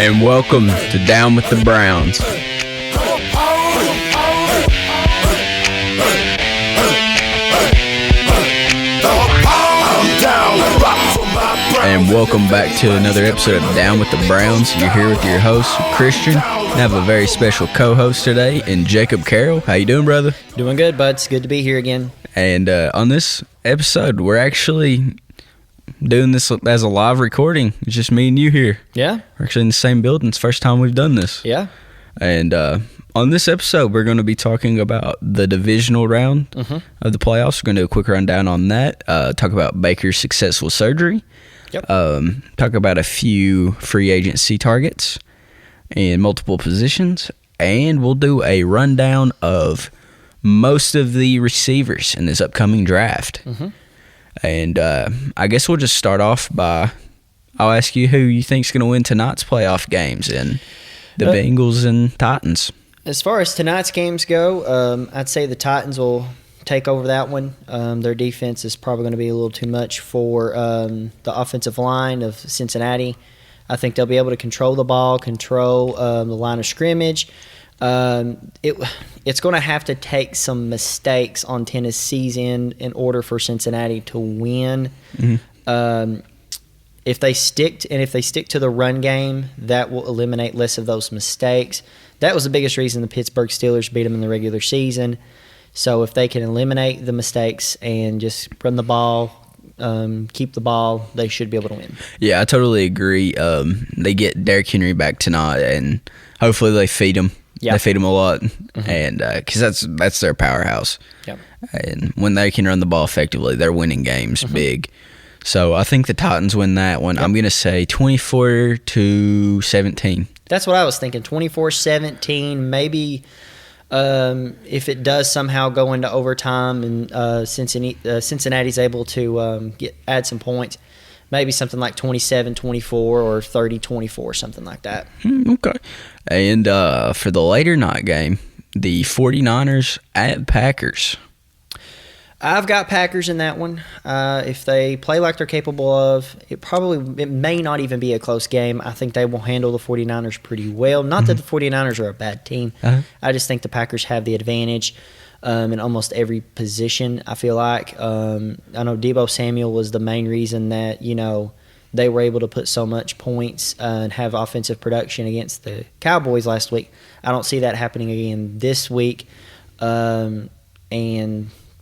And welcome to Down with the Browns. And welcome back to another episode of Down with the Browns. You're here with your host, Christian. I have a very special co-host today in Jacob Carroll. How you doing, brother? Doing good, bud. It's good to be here again. And on this episode, we're actually doing this as a live recording. It's just me and you here. Yeah. We're actually in the same building. It's the first time we've done this. Yeah. And on this episode, we're going to be talking about the divisional round of the playoffs. We're going to do a quick rundown on that. Talk about Baker's successful surgery. Yep. Talk about a few free agency targets in multiple positions. And we'll do a rundown of most of the receivers in this upcoming draft. And I guess we'll just start off by, I'll ask you who you think's going to win tonight's playoff games and the Bengals and Titans. As far as tonight's games go, I'd say the Titans will take over that one. Their defense is probably going to be a little too much for the offensive line of Cincinnati. I think they'll be able to control the ball, control the line of scrimmage. It's going to have to take some mistakes on Tennessee's end in order for Cincinnati to win. If they stick to the run game, that will eliminate less of those mistakes. That was the biggest reason the Pittsburgh Steelers beat them in the regular season. So if they can eliminate the mistakes and just run the ball, keep the ball, they should be able to win. Yeah, I totally agree. They get Derrick Henry back tonight, and hopefully they feed him. Yeah. They feed him a lot, and because that's their powerhouse. Yep. And when they can run the ball effectively, they're winning games big. So I think the Titans win that one. Yep. I'm going to say 24-17. That's what I was thinking, 24-17, maybe if it does somehow go into overtime and Cincinnati's able to add some points, maybe something like 27-24 or 30-24, something like that. Okay. And for the later night game, the 49ers at Packers. I've got Packers in that one. If they play like they're capable of, it may not even be a close game. I think they will handle the 49ers pretty well. Not that the 49ers are a bad team. I just think the Packers have the advantage in almost every position, I feel like. I know Deebo Samuel was the main reason that, they were able to put so much points and have offensive production against the Cowboys last week. I don't see that happening again this week. And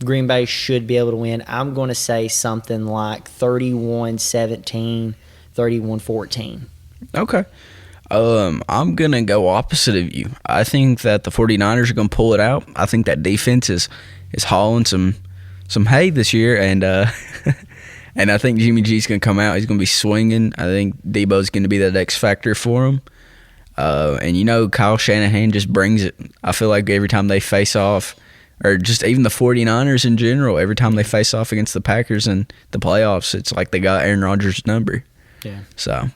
Green Bay should be able to win. I'm going to say something like 31-17, 31-14. Okay. I'm going to go opposite of you. I think that the 49ers are going to pull it out. I think that defense is hauling some hay this year, and and I think Jimmy G's going to come out. He's going to be swinging. I think Debo's going to be that X factor for him. And Kyle Shanahan just brings it. I feel like every time they face off, or just even the 49ers in general, every time they face off against the Packers in the playoffs, it's like they got Aaron Rodgers' number. Yeah. So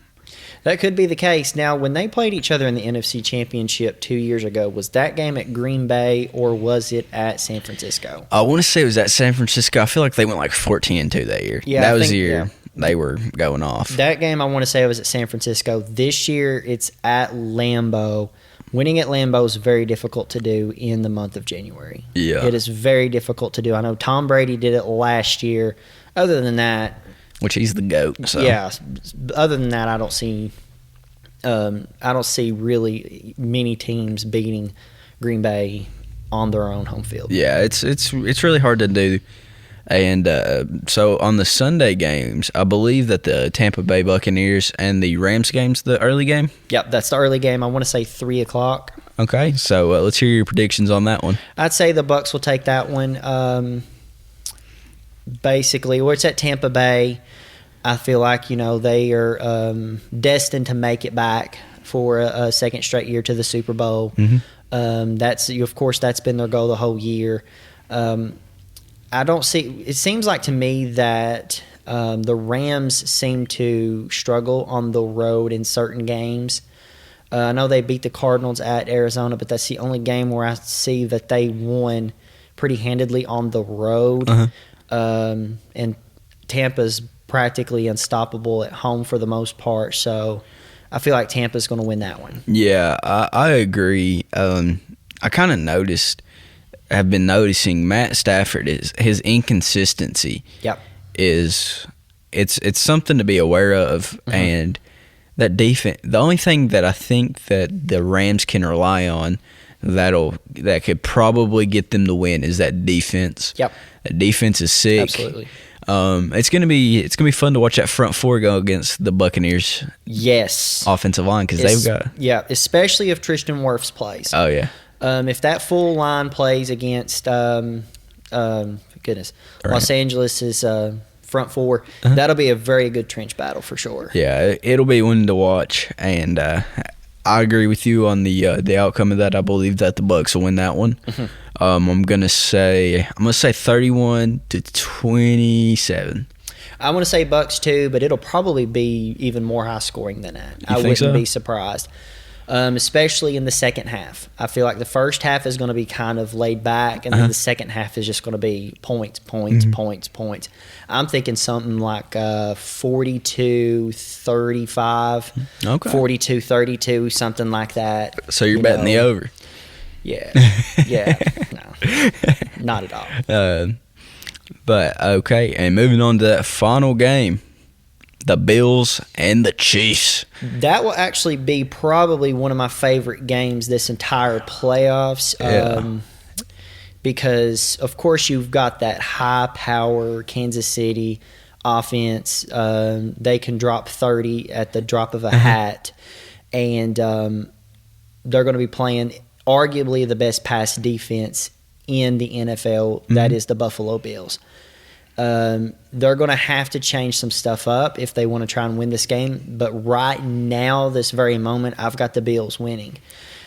that could be the case. Now, when they played each other in the NFC Championship 2 years ago, was that game at Green Bay or was it at San Francisco? I want to say it was at San Francisco. I feel like they went like 14-2 that year. Yeah, that was the year they were going off. That game, I want to say it was at San Francisco. This year, it's at Lambeau. Winning at Lambeau is very difficult to do in the month of January. Yeah. It is very difficult to do. I know Tom Brady did it last year. Other than that, which he's the GOAT. So. Yeah. Other than that, I don't see really many teams beating Green Bay on their own home field. Yeah, it's really hard to do. And so on the Sunday games, I believe that the Tampa Bay Buccaneers and the Rams game's the early game? Yep, that's the early game. I want to say 3 o'clock. Okay, so let's hear your predictions on that one. I'd say the Bucs will take that one. Basically, where it's at Tampa Bay, I feel like, they are destined to make it back for a second straight year to the Super Bowl. That's been their goal the whole year. It seems like to me that the Rams seem to struggle on the road in certain games. I know they beat the Cardinals at Arizona, but that's the only game where I see that they won pretty handedly on the road. And Tampa's practically unstoppable at home for the most part. So I feel like Tampa's going to win that one. Yeah, I agree. I kind of have been noticing Matt Stafford his inconsistency. Yep. It's something to be aware of, and that defense. The only thing that I think that the Rams can rely on that could probably get them to win is that defense. Yep. That defense is sick. Absolutely. It's gonna be fun to watch that front four go against the Buccaneers. Yes. Offensive line, because they've got especially if Tristan Wirfs plays. Oh yeah. If that full line plays against Los Angeles's front four, that'll be a very good trench battle for sure. Yeah, it'll be one to watch, and I agree with you on the outcome of that. I believe that the Bucs will win that one. I'm gonna say 31-27. I want to say Bucs too, but it'll probably be even more high scoring than that. I wouldn't be surprised. Especially in the second half. I feel like the first half is going to be kind of laid back, and then the second half is just going to be points. I'm thinking something like 42-35, 42-32, something like that. So you're betting the over? Yeah. No, not at all. But, okay, and moving on to that final game. The Bills and the Chiefs. That will actually be probably one of my favorite games this entire playoffs. Because, of course, you've got that high-power Kansas City offense. They can drop 30 at the drop of a hat. And they're going to be playing arguably the best pass defense in the NFL. That is the Buffalo Bills. They're going to have to change some stuff up if they want to try and win this game. But right now, this very moment, I've got the Bills winning.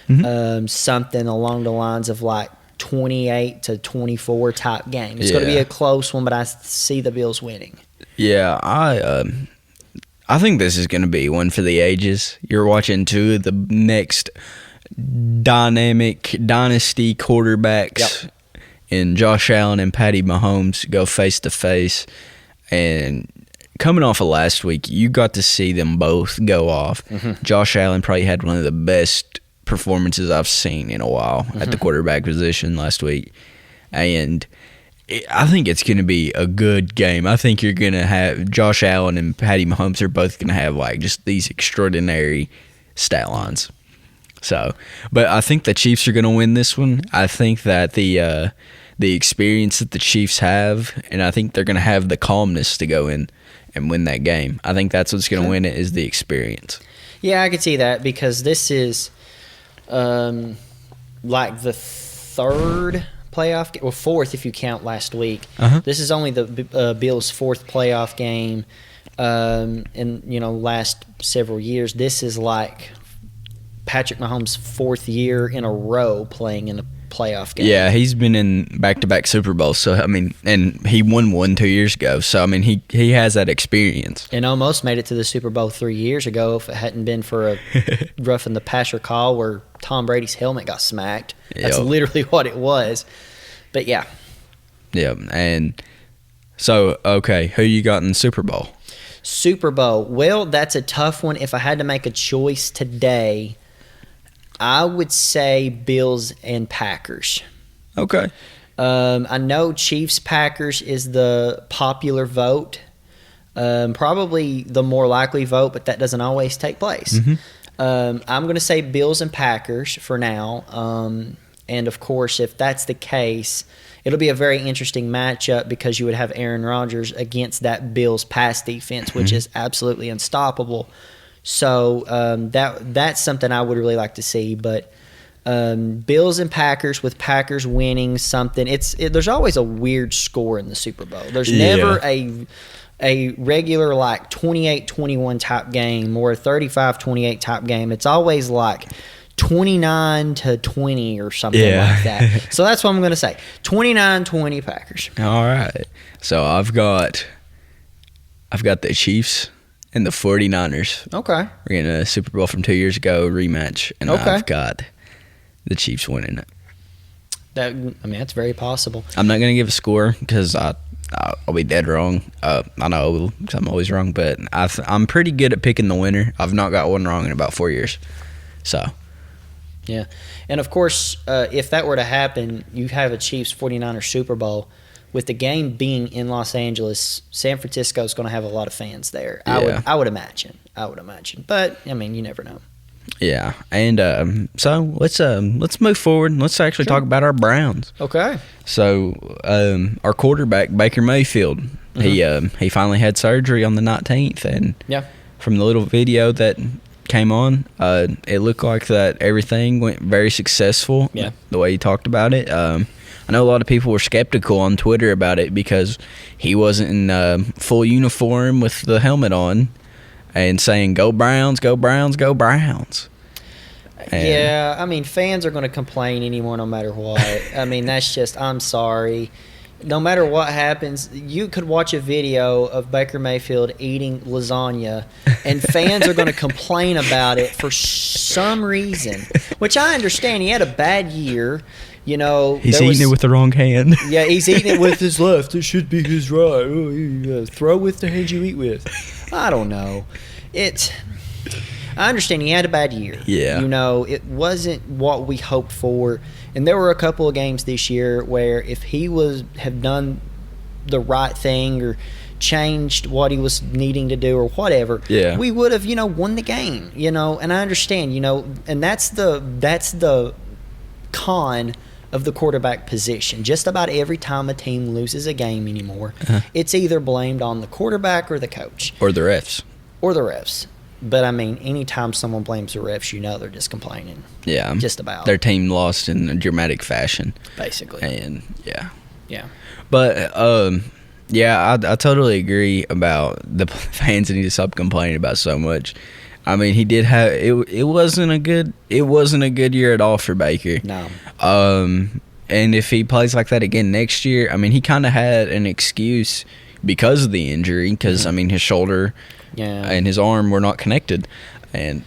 Something along the lines of like 28-24 type game. It's going to be a close one, but I see the Bills winning. Yeah, I think this is going to be one for the ages. You're watching two of the next dynamic dynasty quarterbacks in Josh Allen and Patty Mahomes go face to face. And coming off of last week, you got to see them both go off. Josh Allen probably had one of the best performances I've seen in a while at the quarterback position last week. And I think it's going to be a good game. I think you're going to have Josh Allen and Patty Mahomes are both going to have like just these extraordinary stat lines. So, but I think the Chiefs are going to win this one. I think that the experience that the Chiefs have, and I think they're going to have the calmness to go in and win that game. I think that's what's going to win it is the experience. Yeah, I could see that because this is like the third playoff game, or fourth if you count last week. This is only the Bills' fourth playoff game in last several years. This is like Patrick Mahomes' fourth year in a row playing in a playoff game. Yeah, he's been in back-to-back Super Bowls. So, I mean, and he won one 2 years ago. So, I mean, he has that experience. And almost made it to the Super Bowl 3 years ago if it hadn't been for a roughing the passer call where Tom Brady's helmet got smacked. That's literally what it was. But, yeah. Yeah, and so, okay, who you got in the Super Bowl? Super Bowl. Well, that's a tough one. If I had to make a choice today, I would say Bills and Packers. Okay. I know Chiefs-Packers is the popular vote, probably the more likely vote, but that doesn't always take place. I'm going to say Bills and Packers for now. And, of course, if that's the case, it'll be a very interesting matchup because you would have Aaron Rodgers against that Bills pass defense, which is absolutely unstoppable. So that's something I would really like to see. But Bills and Packers, with Packers winning something, there's always a weird score in the Super Bowl. There's never a regular like 28-21 type game or a 35-28 type game. It's always like 29-20 or something like that. So that's what I'm going to say. 29-20 Packers. All right. So I've got the Chiefs and the 49ers. Okay. We're getting a Super Bowl from 2 years ago rematch, and I've got the Chiefs winning it. That's very possible. I'm not going to give a score because I'll be dead wrong. I know 'cause I'm always wrong, but I'm pretty good at picking the winner. I've not got one wrong in about 4 years. So, yeah. And, of course, if that were to happen, you have a Chiefs 49ers Super Bowl. With the game being in Los Angeles, San Francisco is going to have a lot of fans there. Yeah. I would imagine. But, I mean, you never know. yeah. And so let's move forward. Let's actually talk about our Browns. Okay. So, our quarterback, Baker Mayfield, he finally had surgery on the 19th. And Yeah. from the little video that came on, it looked like that everything went very successful. Yeah. The way he talked about it. I know a lot of people were skeptical on Twitter about it because he wasn't in full uniform with the helmet on and saying, "Go Browns, go Browns, go Browns." And yeah, I mean, fans are going to complain anymore no matter what. I mean, that's just, I'm sorry. No matter what happens, you could watch a video of Baker Mayfield eating lasagna, and fans are going to complain about it for some reason, which I understand. He had a bad year. You know, he's eating it with the wrong hand. Yeah, he's eating it with his left. It should be his right. Oh, throw with the hand you eat with. I don't know. I understand he had a bad year. Yeah. You know, it wasn't what we hoped for. And there were a couple of games this year where if he have done the right thing or changed what he was needing to do or whatever, we would have, won the game. And I understand, and that's the con of the quarterback position. Just about every time a team loses a game anymore, it's either blamed on the quarterback or the coach. Or the refs. But, I mean, anytime someone blames the refs, they're just complaining. Yeah. Just about. Their team lost in a dramatic fashion. Basically. And, yeah. Yeah. But, I totally agree about the fans need to stop complaining about so much. I mean, he did have it wasn't a good year at all for Baker. No. And if he plays like that again next year, I mean, he kind of had an excuse because of the injury. Because I mean, his shoulder and his arm were not connected, and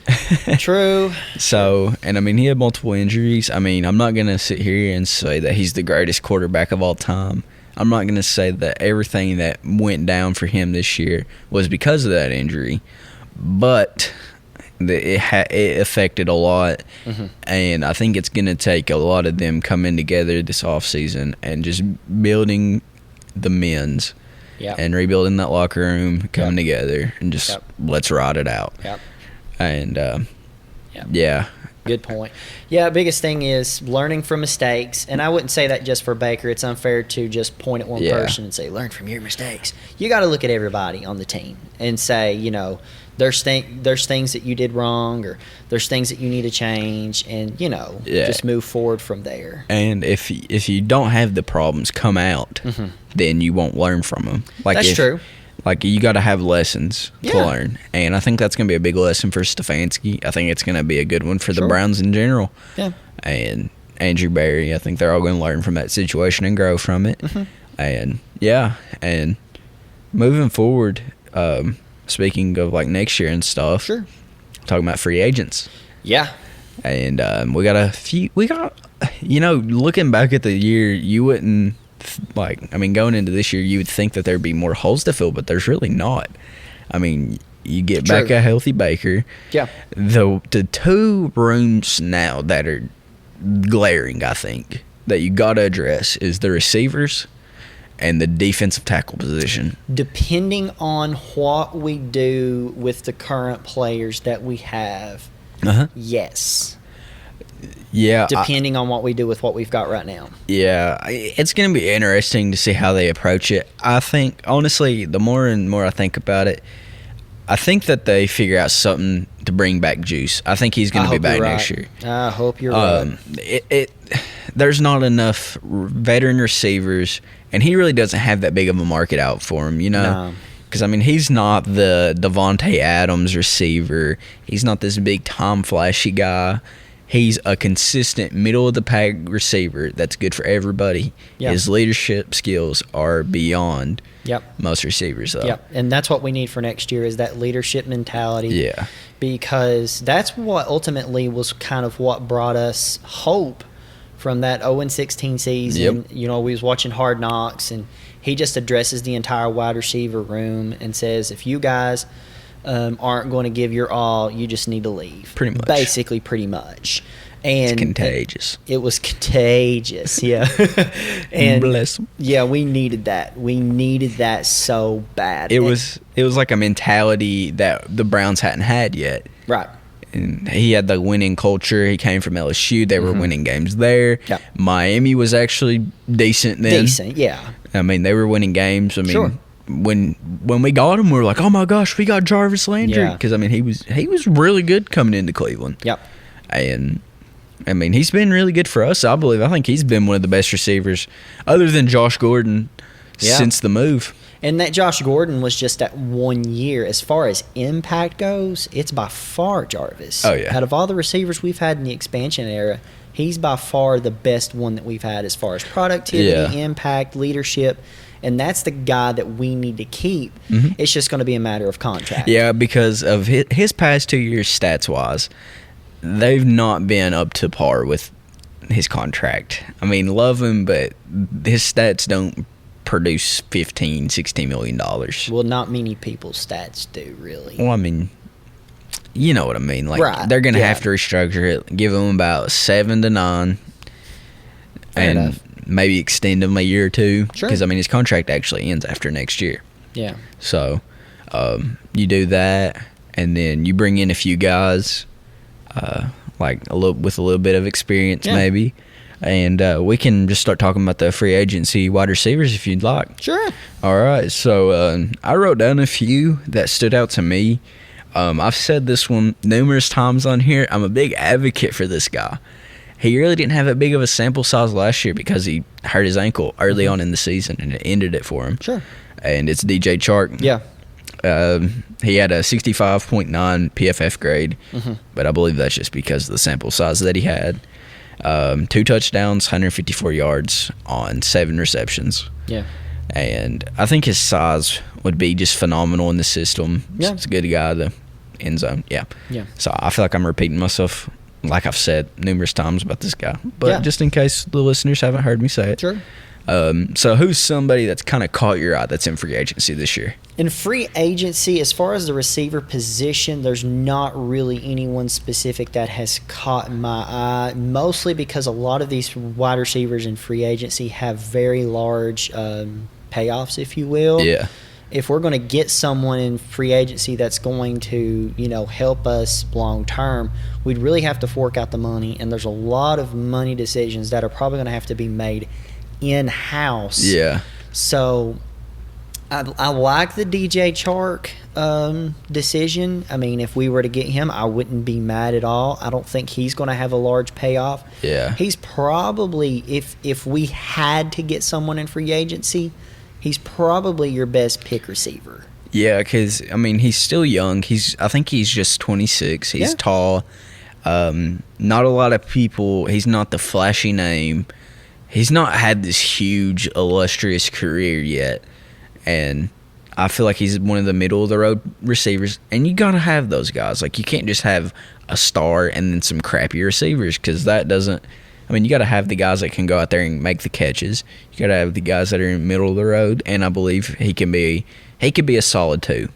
true. So, and I mean, he had multiple injuries. I mean, I'm not gonna sit here and say that he's the greatest quarterback of all time. I'm not gonna say that everything that went down for him this year was because of that injury, but it affected a lot, and I think it's going to take a lot of them coming together this offseason and just building the men's and rebuilding that locker room, coming together, and just let's ride it out. And, Good point. Yeah, biggest thing is learning from mistakes, and I wouldn't say that just for Baker. It's unfair to just point at one person and say, learn from your mistakes. You got to look at everybody on the team and say, there's things that you did wrong, or there's things that you need to change, and just move forward from there. And if you don't have the problems come out, then you won't learn from them. That's true. Like, you got to have lessons to learn, and I think that's going to be a big lesson for Stefanski. I think it's going to be a good one for the Browns in general. Yeah, and Andrew Berry. I think they're all going to learn from that situation and grow from it. And and moving forward. Speaking of like next year and stuff, talking about free agents. Yeah. And we got looking back at the year, you wouldn't going into this year, you would think that there'd be more holes to fill, but there's really not. I mean, you get back a healthy Baker. Yeah. The two rooms now that are glaring, I think, that you got to address is the receivers and the defensive tackle position. Depending on what we do with the current players that we have, yes. Yeah. Depending on what we do with what we've got right now. Yeah. It's going to be interesting to see how they approach it. I think, honestly, the more and more I think about it, I think that they figure out something to bring back Juice. I think he's going to be back next year. I hope you're right. There's not enough veteran receivers, and he really doesn't have that big of a market out for him, No. Because, I mean, he's not the Devontae Adams receiver. He's not this big Tom Flashy guy. He's a consistent middle-of-the-pack receiver that's good for everybody. Yep. His leadership skills are beyond most receivers, though. Yep, and that's what we need for next year is that leadership mentality. Yeah. Because that's what ultimately was kind of what brought us hope from that 0-16 season. Yep. You know, we was watching Hard Knocks, and he just addresses the entire wide receiver room and says, if you guys aren't going to give your all, you just need to leave. Pretty much. Basically, pretty much. And it's contagious. It was contagious, yeah. And bless 'em. yeah, we needed that. We needed that so bad. It was like a mentality that the Browns hadn't had yet. Right. And he had the winning culture. He came from LSU. They were winning games there. Yeah. Miami was actually decent then. Decent, yeah. I mean, they were winning games. I mean, Sure. when we got him, we were like, oh my gosh, we got Jarvis Landry. Yeah. Because, I mean, he was really good coming into Cleveland. Yep. And, I mean, he's been really good for us, I believe. I think he's been one of the best receivers, other than Josh Gordon, since the move. And that Josh Gordon was just that 1 year. As far as impact goes, it's by far Jarvis. Oh, yeah. Out of all the receivers we've had in the expansion era, he's by far the best one that we've had as far as productivity, impact, leadership. And that's the guy that we need to keep. Mm-hmm. It's just going to be a matter of contract. Yeah, because of his past 2 years stats-wise, they've not been up to par with his contract. I mean, love him, but his stats don't produce $15-16 million. Well, not many people's stats do, really. Well, I mean, you know what I mean. Like, right. they're going to have to restructure it, give him about 7 to 9, and maybe extend him a year or two. Sure. Because, I mean, his contract actually ends after next year. Yeah. So, you do that, and then you bring in a few guys, like with a little bit of experience, maybe. And we can just start talking about the free agency wide receivers if you'd like. Sure. All right. So I wrote down a few that stood out to me. I've said this one numerous times on here. I'm a big advocate for this guy. He really didn't have that big of a sample size last year because he hurt his ankle early on in the season, and it ended it for him. Sure. And it's DJ Chark. Yeah. He had a 65.9 PFF grade, but I believe that's just because of the sample size that he had. 2 touchdowns, 154 yards on 7 receptions. Yeah. And I think his size would be just phenomenal in the system. Yeah. It's a good guy, the end zone. Yeah. Yeah. So I feel like I'm repeating myself, like I've said numerous times about this guy. But just in case the listeners haven't heard me say it. Sure. So who's somebody that's kind of caught your eye that's in free agency this year? In free agency, as far as the receiver position, there's not really anyone specific that has caught my eye, mostly because a lot of these wide receivers in free agency have very large payoffs, if you will. Yeah. If we're going to get someone in free agency that's going to, help us long term, we'd really have to fork out the money, and there's a lot of money decisions that are probably going to have to be made in-house. Yeah. So I like the DJ Chark decision. I mean, if we were to get him, I wouldn't be mad at all. I don't think he's going to have a large payoff. Yeah. He's probably, if we had to get someone in free agency, he's probably your best pick receiver. Yeah, because, I mean, he's still young. I think he's just 26. He's tall. Not a lot of people. He's not the flashy name. He's not had this huge, illustrious career yet. And I feel like he's one of the middle-of-the-road receivers. And you got to have those guys. Like, you can't just have a star and then some crappy receivers, because that doesn't – I mean, you got to have the guys that can go out there and make the catches. You got to have the guys that are in the middle of the road. And I believe he could be a solid 2.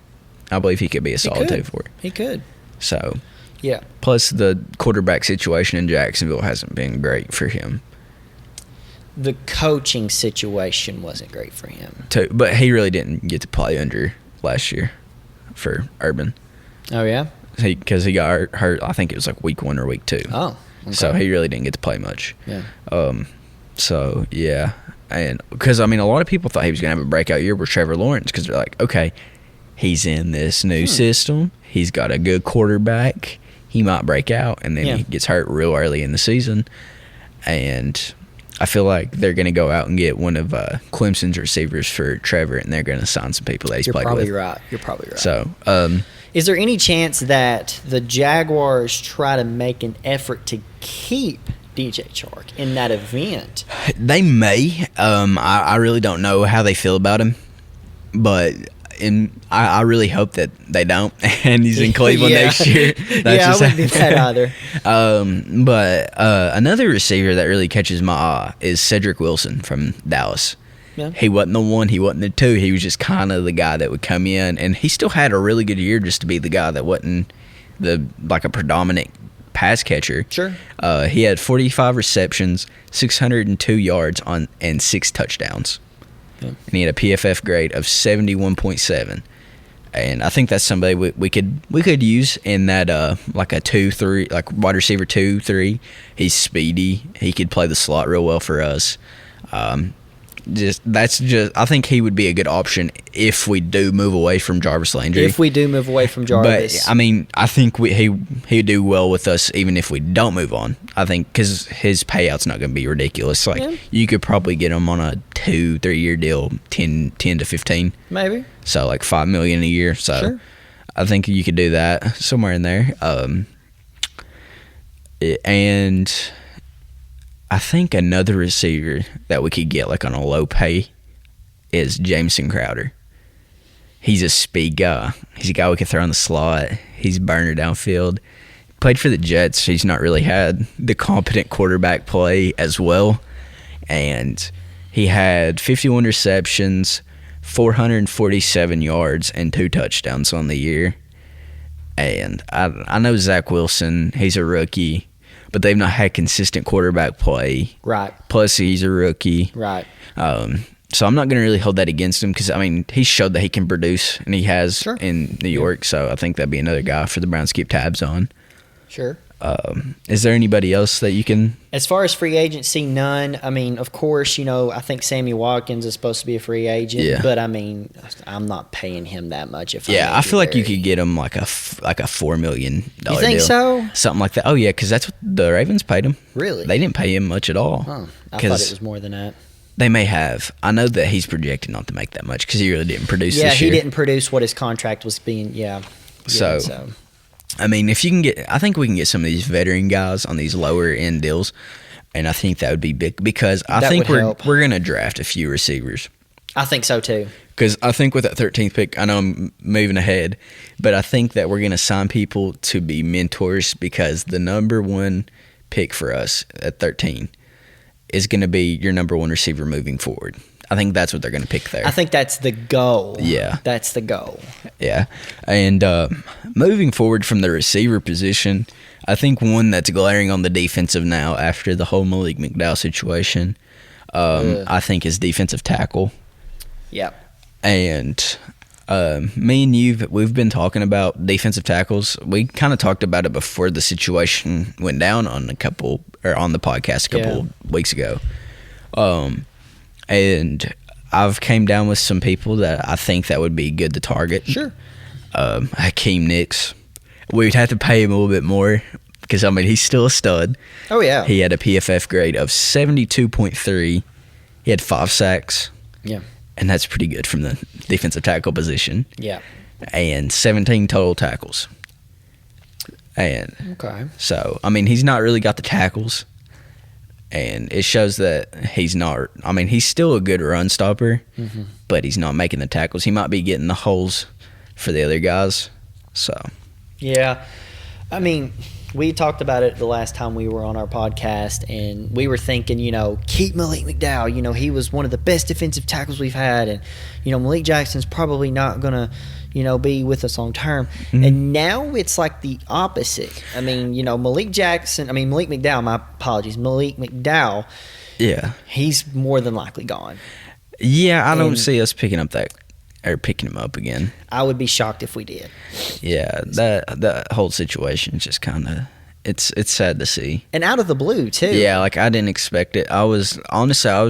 I believe he could be a solid 2 for it. He could. So, yeah. Plus, the quarterback situation in Jacksonville hasn't been great for him. The coaching situation wasn't great for him. But he really didn't get to play under last year for Urban. Oh, yeah? Because he got hurt, I think it was like week 1 or week 2. Oh, okay. So he really didn't get to play much. Yeah. So, yeah. And because, I mean, a lot of people thought he was going to have a breakout year with Trevor Lawrence, because they're like, okay, he's in this new system. He's got a good quarterback. He might break out. And then he gets hurt real early in the season. And I feel like they're going to go out and get one of Clemson's receivers for Trevor, and they're going to sign some people that he's played with. You're probably right. So, is there any chance that the Jaguars try to make an effort to keep DJ Chark in that event? They may. I really don't know how they feel about him, but and I really hope that they don't, and he's in Cleveland next year. I wouldn't do that either. But another receiver that really catches my eye is Cedric Wilson from Dallas. Yeah. He wasn't the one, he wasn't the two. He was just kind of the guy that would come in, and he still had a really good year just to be the guy that wasn't a predominant pass catcher. Sure. He had 45 receptions, 602 yards and 6 touchdowns. Yeah. And he had a PFF grade of 71.7. And I think that's somebody we could use in that like a 2-3, like wide receiver 2-3. He's speedy. He could play the slot real well for us. I think he would be a good option if we do move away from Jarvis Landry. If we do move away from Jarvis. But, I mean, I think he'd do well with us even if we don't move on. I think because his payout's not going to be ridiculous. Like, you could probably get him on a 2-3 year deal, 10 to 15. Maybe. So, like, $5 million a year. So, sure. I think you could do that somewhere in there. And I think another receiver that we could get like on a low pay is Jameson Crowder. He's a speed guy. He's a guy we could throw in the slot. He's a burner downfield. Played for the Jets. He's not really had the competent quarterback play as well. And he had 51 receptions, 447 yards, and 2 touchdowns on the year. And I know Zach Wilson, he's a rookie, but they've not had consistent quarterback play. Right. Plus, he's a rookie. Right. So I'm not going to really hold that against him because, I mean, he showed that he can produce, and he has sure. in New York. So I think that'd be another guy for the Browns to keep tabs on. Sure. Is there anybody else that you can? As far as free agency, none. I mean, of course, I think Sammy Watkins is supposed to be a free agent. Yeah. But, I mean, I'm not paying him that much. I feel like you could get him like a $4 million deal. You think so? Something like that. Oh, yeah, because that's what the Ravens paid him. Really? They didn't pay him much at all. Oh, I thought it was more than that. They may have. I know that he's projected not to make that much because he really didn't produce this year. Yeah, he didn't produce what his contract was being, So, I mean, if you can I think we can get some of these veteran guys on these lower end deals, and I think that would be big because I think we're going to draft a few receivers. I think so too. Because I think with that 13th pick, I know I'm moving ahead, but I think that we're going to sign people to be mentors because the number one pick for us at 13 is going to be your number one receiver moving forward. I think that's what they're going to pick there. I think that's the goal. Yeah. That's the goal. Yeah. And moving forward from the receiver position, I think one that's glaring on the defensive now after the whole Malik McDowell situation, I think is defensive tackle. Yep. And me and we've been talking about defensive tackles. We kind of talked about it before the situation went down on the podcast a couple weeks ago. And I've came down with some people that I think that would be good to target. Sure. Hakeem Nicks. We'd have to pay him a little bit more because, I mean, he's still a stud. Oh, yeah. He had a PFF grade of 72.3. He had 5 sacks. Yeah. And that's pretty good from the defensive tackle position. Yeah. And 17 total tackles. And okay. So, I mean, he's not really got the tackles. And it shows that he's not – I mean, he's still a good run stopper, but he's not making the tackles. He might be getting the holes for the other guys. So, yeah. I mean, we talked about it the last time we were on our podcast, and we were thinking, keep Malik McDowell. He was one of the best defensive tackles we've had, and, Malik Jackson's probably not going to – be with us long term. Mm-hmm. And now it's like the opposite. I mean, Malik McDowell, my apologies, Malik McDowell. Yeah. He's more than likely gone. Yeah, I don't see us picking him up again. I would be shocked if we did. Yeah, that whole situation is just kind of it's sad to see. And out of the blue too. Yeah, like I didn't expect it. I was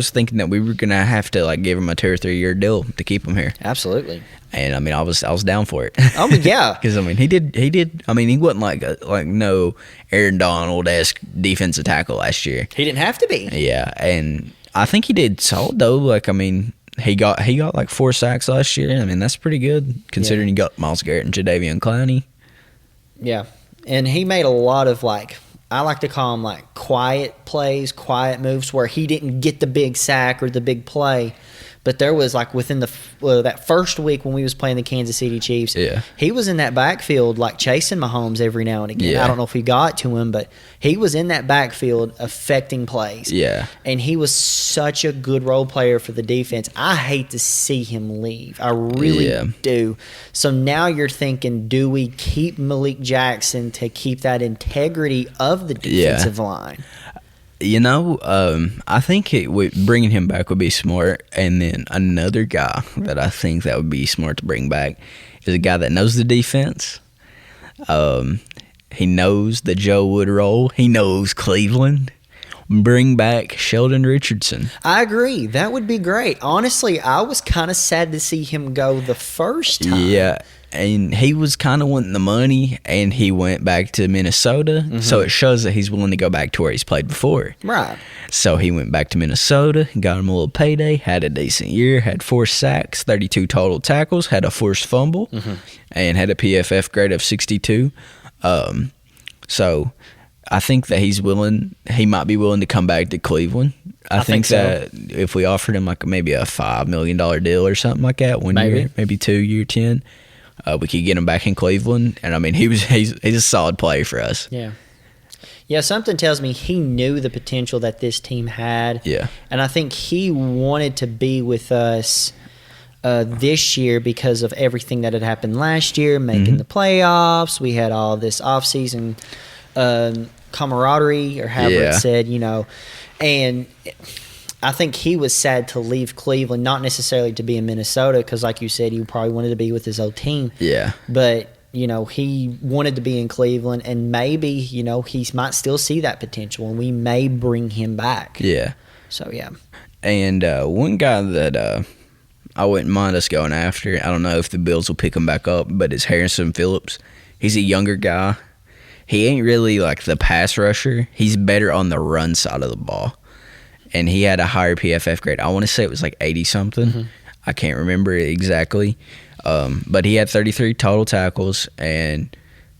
thinking that we were gonna have to give him a 2 or 3 year deal to keep him here. Absolutely. And I mean, I was down for it. Oh yeah, because I mean, he did. I mean, he wasn't like no Aaron Donald-esque defensive tackle last year. He didn't have to be. Yeah, and I think he did solid though. Like I mean, he got like 4 sacks last year. I mean, that's pretty good considering he got Myles Garrett and Jadeveon Clowney. Yeah, and he made a lot of I like to call them quiet plays, quiet moves where he didn't get the big sack or the big play. but there was like within that first week when we was playing the Kansas City Chiefs, he was in that backfield like chasing Mahomes every now and again. I don't know if he got to him, but he was in that backfield affecting plays. Yeah. And he was such a good role player for the defense. I hate to see him leave. I really do. So now you're thinking, do we keep Malik Jackson to keep that integrity of the defensive line? You know, I think bringing him back would be smart. And then another guy that I think that would be smart to bring back is a guy that knows the defense. He knows the Joe Wood role. He knows Cleveland. Bring back Sheldon Richardson. I agree. That would be great. Honestly, I was kind of sad to see him go the first time. Yeah. And he was kind of wanting the money, and he went back to Minnesota. Mm-hmm. So it shows that he's willing to go back to where he's played before. Right. So he went back to Minnesota, got him a little payday, had a decent year, had 4 sacks, 32 total tackles, had a forced fumble, and had a PFF grade of 62. So I think that he might be willing to come back to Cleveland. I think that if we offered him like maybe a $5 million deal or something like that, 1 year, maybe 2 year, 10, we could get him back in Cleveland. And I mean, he's a solid player for us. Yeah. Yeah, something tells me he knew the potential that this team had. Yeah. And I think he wanted to be with us this year because of everything that had happened last year, making the playoffs. We had all this offseason camaraderie, or however it's said, and I think he was sad to leave Cleveland, not necessarily to be in Minnesota, because like you said, he probably wanted to be with his old team. Yeah. But, he wanted to be in Cleveland, and maybe, he might still see that potential, and we may bring him back. Yeah. So, yeah. And one guy that I wouldn't mind us going after, I don't know if the Bills will pick him back up, but it's Harrison Phillips. He's a younger guy. He ain't really like the pass rusher. He's better on the run side of the ball. And he had a higher PFF grade. I want to say it was like 80-something. I can't remember it exactly. But he had 33 total tackles. And,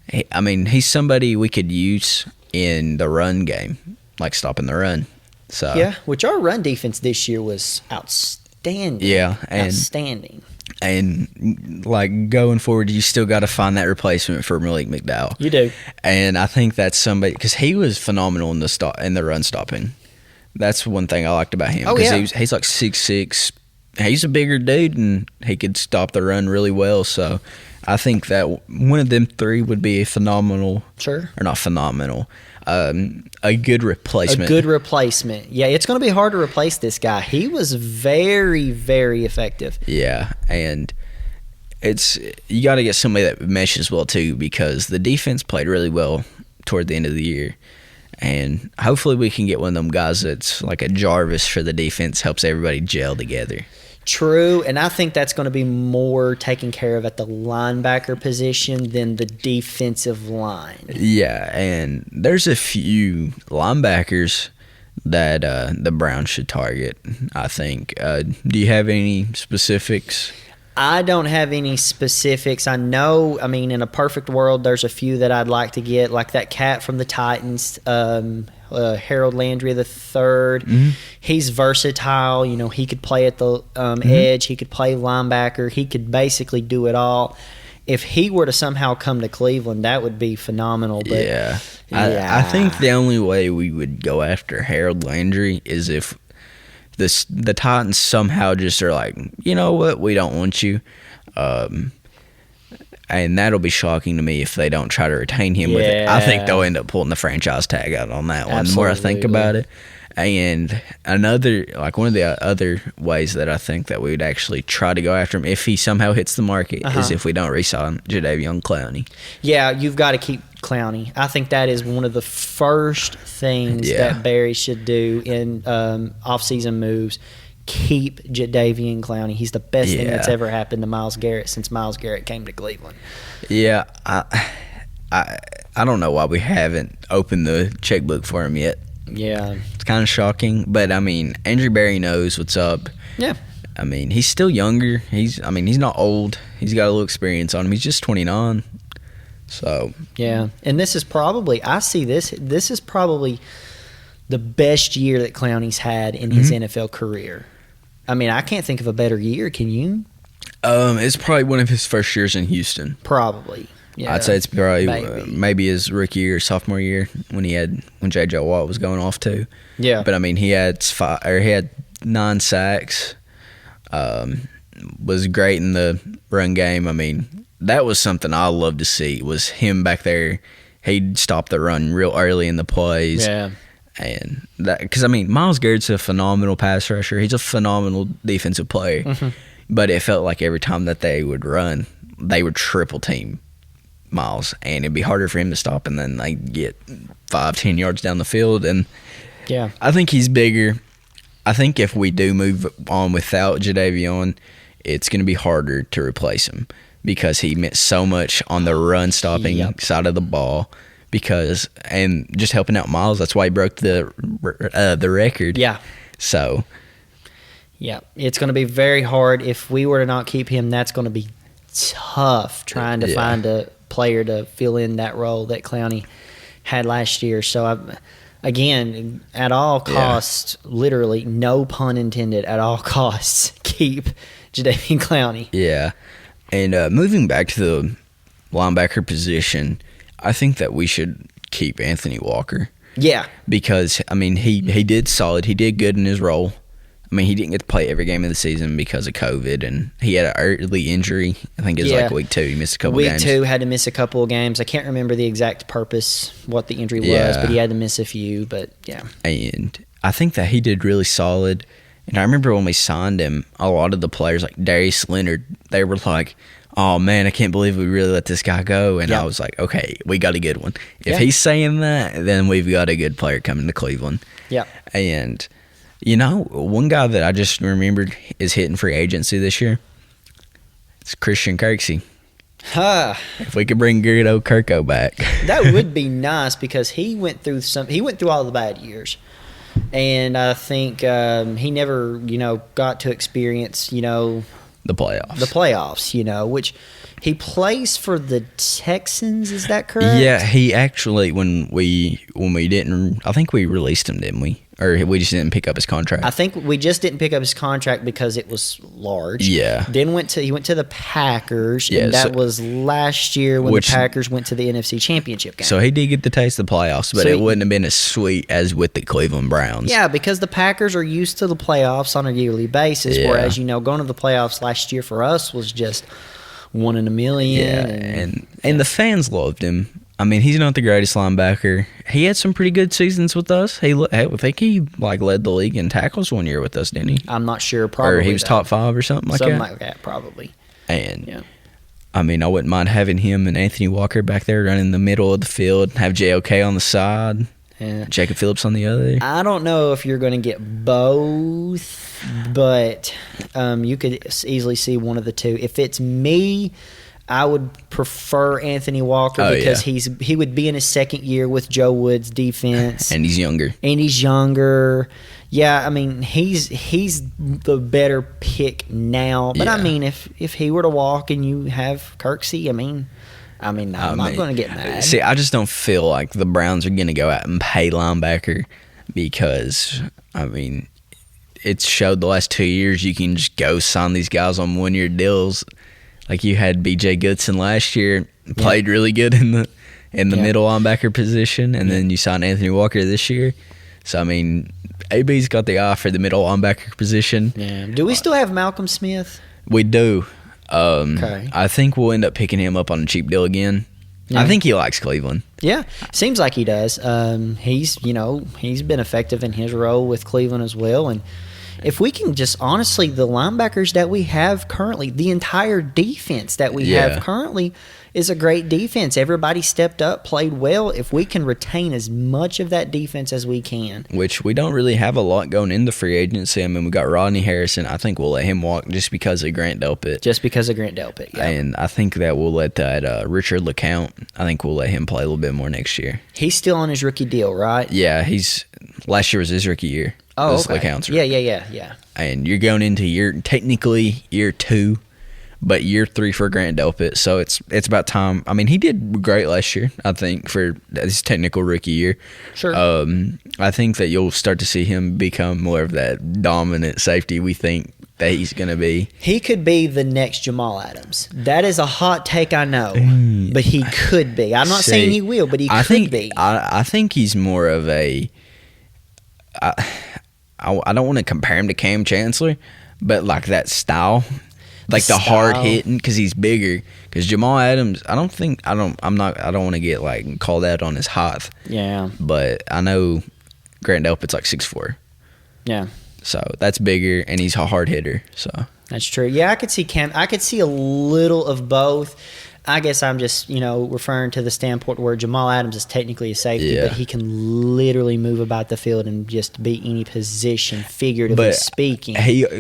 he's somebody we could use in the run game, like stopping the run. So yeah, which our run defense this year was outstanding. Yeah. Outstanding. And, like, going forward, you still got to find that replacement for Malik McDowell. You do. And I think that's somebody – because he was phenomenal in the run stopping. That's one thing I liked about him. Oh, yeah. He's like 6'6". He's a bigger dude, and he could stop the run really well. So I think that one of them three would be a phenomenal – Sure. Or not phenomenal – a good replacement. A good replacement. Yeah, it's going to be hard to replace this guy. He was very, very effective. Yeah, and you got to get somebody that meshes well too, because the defense played really well toward the end of the year, and hopefully we can get one of them guys that's like a Jarvis for the defense, helps everybody gel together. True, and I think that's going to be more taken care of at the linebacker position than the defensive line. Yeah, and there's a few linebackers that the Browns should target, I think. Do you have any specifics? I don't have any specifics. I know, in a perfect world, there's a few that I'd like to get, like that cat from the Titans, Harold Landry III. He's versatile. He could play at the edge. He could play linebacker. He could basically do it all. If he were to somehow come to Cleveland, that would be phenomenal. But yeah. I think the only way we would go after Harold Landry is if the Titans somehow just are like, you know what, we don't want you. And that'll be shocking to me if they don't try to retain him with it. I think they'll end up pulling the franchise tag out on that one. Absolutely. The more I think about it. And one of the other ways that I think that we would actually try to go after him if he somehow hits the market is if we don't re-sign Jadeveon Clowney. Yeah, you've got to keep Clowney. I think that is one of the first things that Barry should do in off-season moves. Keep Jadeveon Clowney. He's the best thing that's ever happened to Myles Garrett since Myles Garrett came to Cleveland. Yeah, I don't know why we haven't opened the checkbook for him yet. Yeah. It's kind of shocking, but Andrew Barry knows what's up. Yeah. He's still younger. He's not old. He's got a little experience on him. He's just 29. So. Yeah. And this is probably, this is probably the best year that Clowney's had in his NFL career. I mean, I can't think of a better year. Can you? It's probably one of his first years in Houston. Probably. Yeah, I'd say it's probably maybe his rookie year, sophomore year when J.J. Watt was going off too. Yeah. But I mean, he had 9 sacks. Was great in the run game. I mean, that was something I love to see. Was him back there. He'd stop the run real early in the plays. Yeah. And that, because I mean, Myles Garrett's a phenomenal pass rusher. He's a phenomenal defensive player. Mm-hmm. But it felt like every time that they would run, they would triple team Myles, and it'd be harder for him to stop. And then they get 5-10 yards down the field. And yeah, I think he's bigger. I think if we do move on without Jadeveon, it's going to be harder to replace him because he meant so much on the run stopping side of the ball. And just helping out Myles, that's why he broke the record. Yeah. So. Yeah, it's going to be very hard. If we were to not keep him, that's going to be tough trying to find a player to fill in that role that Clowney had last year. So, again, at all costs, literally, no pun intended, at all costs, keep Jadeveon Clowney. Yeah. And moving back to the linebacker position, I think that we should keep Anthony Walker. Yeah. Because, I mean, he did solid. He did good in his role. I mean, he didn't get to play every game of the season because of COVID, and he had an early injury. I think it was like week 2. He missed a couple games. Week 2 had to miss a couple of games. I can't remember the exact purpose, what the injury was, but he had to miss a few. But, yeah. And I think that he did really solid. And I remember when we signed him, a lot of the players, like Darius Leonard, they were like, oh, man, I can't believe we really let this guy go. And I was like, okay, we got a good one. If he's saying that, then we've got a good player coming to Cleveland. Yeah. And, you know, one guy that I just remembered is hitting free agency this year. It's Christian Kirksey. If we could bring Gerardo Kirko back. That would be nice because he went through all the bad years. And I think he never, got to experience, the playoffs, which he plays for the Texans. Is that correct? Yeah, he actually, when we didn't, I think we released him, didn't we? Or we just didn't pick up his contract. I think we just didn't pick up his contract because it was large. Yeah. Then he went to the Packers, and that was last year when the Packers went to the NFC Championship game. So he did get to taste the playoffs, but it wouldn't have been as sweet as with the Cleveland Browns. Yeah, because the Packers are used to the playoffs on a yearly basis, whereas, going to the playoffs last year for us was just one in a million. Yeah, and the fans loved him. I mean, he's not the greatest linebacker. He had some pretty good seasons with us. I think he led the league in tackles one year with us, didn't he? I'm not sure. Probably. Or he was top 5 or something like that. Something like that, probably. And I mean, I wouldn't mind having him and Anthony Walker back there running the middle of the field, have JOK on the side, Jacob Phillips on the other. I don't know if you're going to get both, but you could easily see one of the two. If it's me, I would prefer Anthony Walker because he would be in his second year with Joe Wood's defense. And he's younger. Yeah, I mean, he's the better pick now. But, I mean, if he were to walk and you have Kirksey, I'm not going to get mad. See, I just don't feel like the Browns are going to go out and pay linebacker because, I mean, it's showed the last 2 years you can just go sign these guys on one-year deals. Like you had B.J. Goodson last year, played really good in the middle linebacker position, and then you signed Anthony Walker this year. So, I mean, AB's got the eye for the middle linebacker position. Yeah. Do we still have Malcolm Smith? We do. I think we'll end up picking him up on a cheap deal again. Yeah. I think he likes Cleveland. Yeah, seems like he does. He's been effective in his role with Cleveland as well, and if we can just honestly, the linebackers that we have currently, the entire defense that we have currently is a great defense. Everybody stepped up, played well. If we can retain as much of that defense as we can. Which we don't really have a lot going into free agency. I mean, we got Rodney Harrison. I think we'll let him walk just because of Grant Delpit. Yeah. And I think that we'll let that Richard LeCount, I think we'll let him play a little bit more next year. He's still on his rookie deal, right? Yeah, last year was his rookie year. Oh, okay. LeCount's Yeah. And you're going into technically year 2, but year 3 for Grant Delpit. So it's about time. I mean, he did great last year, I think, for his technical rookie year. Sure. I think that you'll start to see him become more of that dominant safety we think that he's going to be. He could be the next Jamal Adams. That is a hot take, I know, but he could be. I'm not saying he will, but he could be. I think he's more of a. I don't want to compare him to Cam Chancellor, but like that style, like the hard hitting, because he's bigger. Because Jamal Adams, I don't want to get like called out on his height. Yeah, but I know Grant Delpit's like 6'4". Yeah. So that's bigger, and he's a hard hitter. So that's true. Yeah, I could see Cam. I could see a little of both. I guess I'm just, referring to the standpoint where Jamal Adams is technically a safety, but he can literally move about the field and just be any position, figuratively speaking.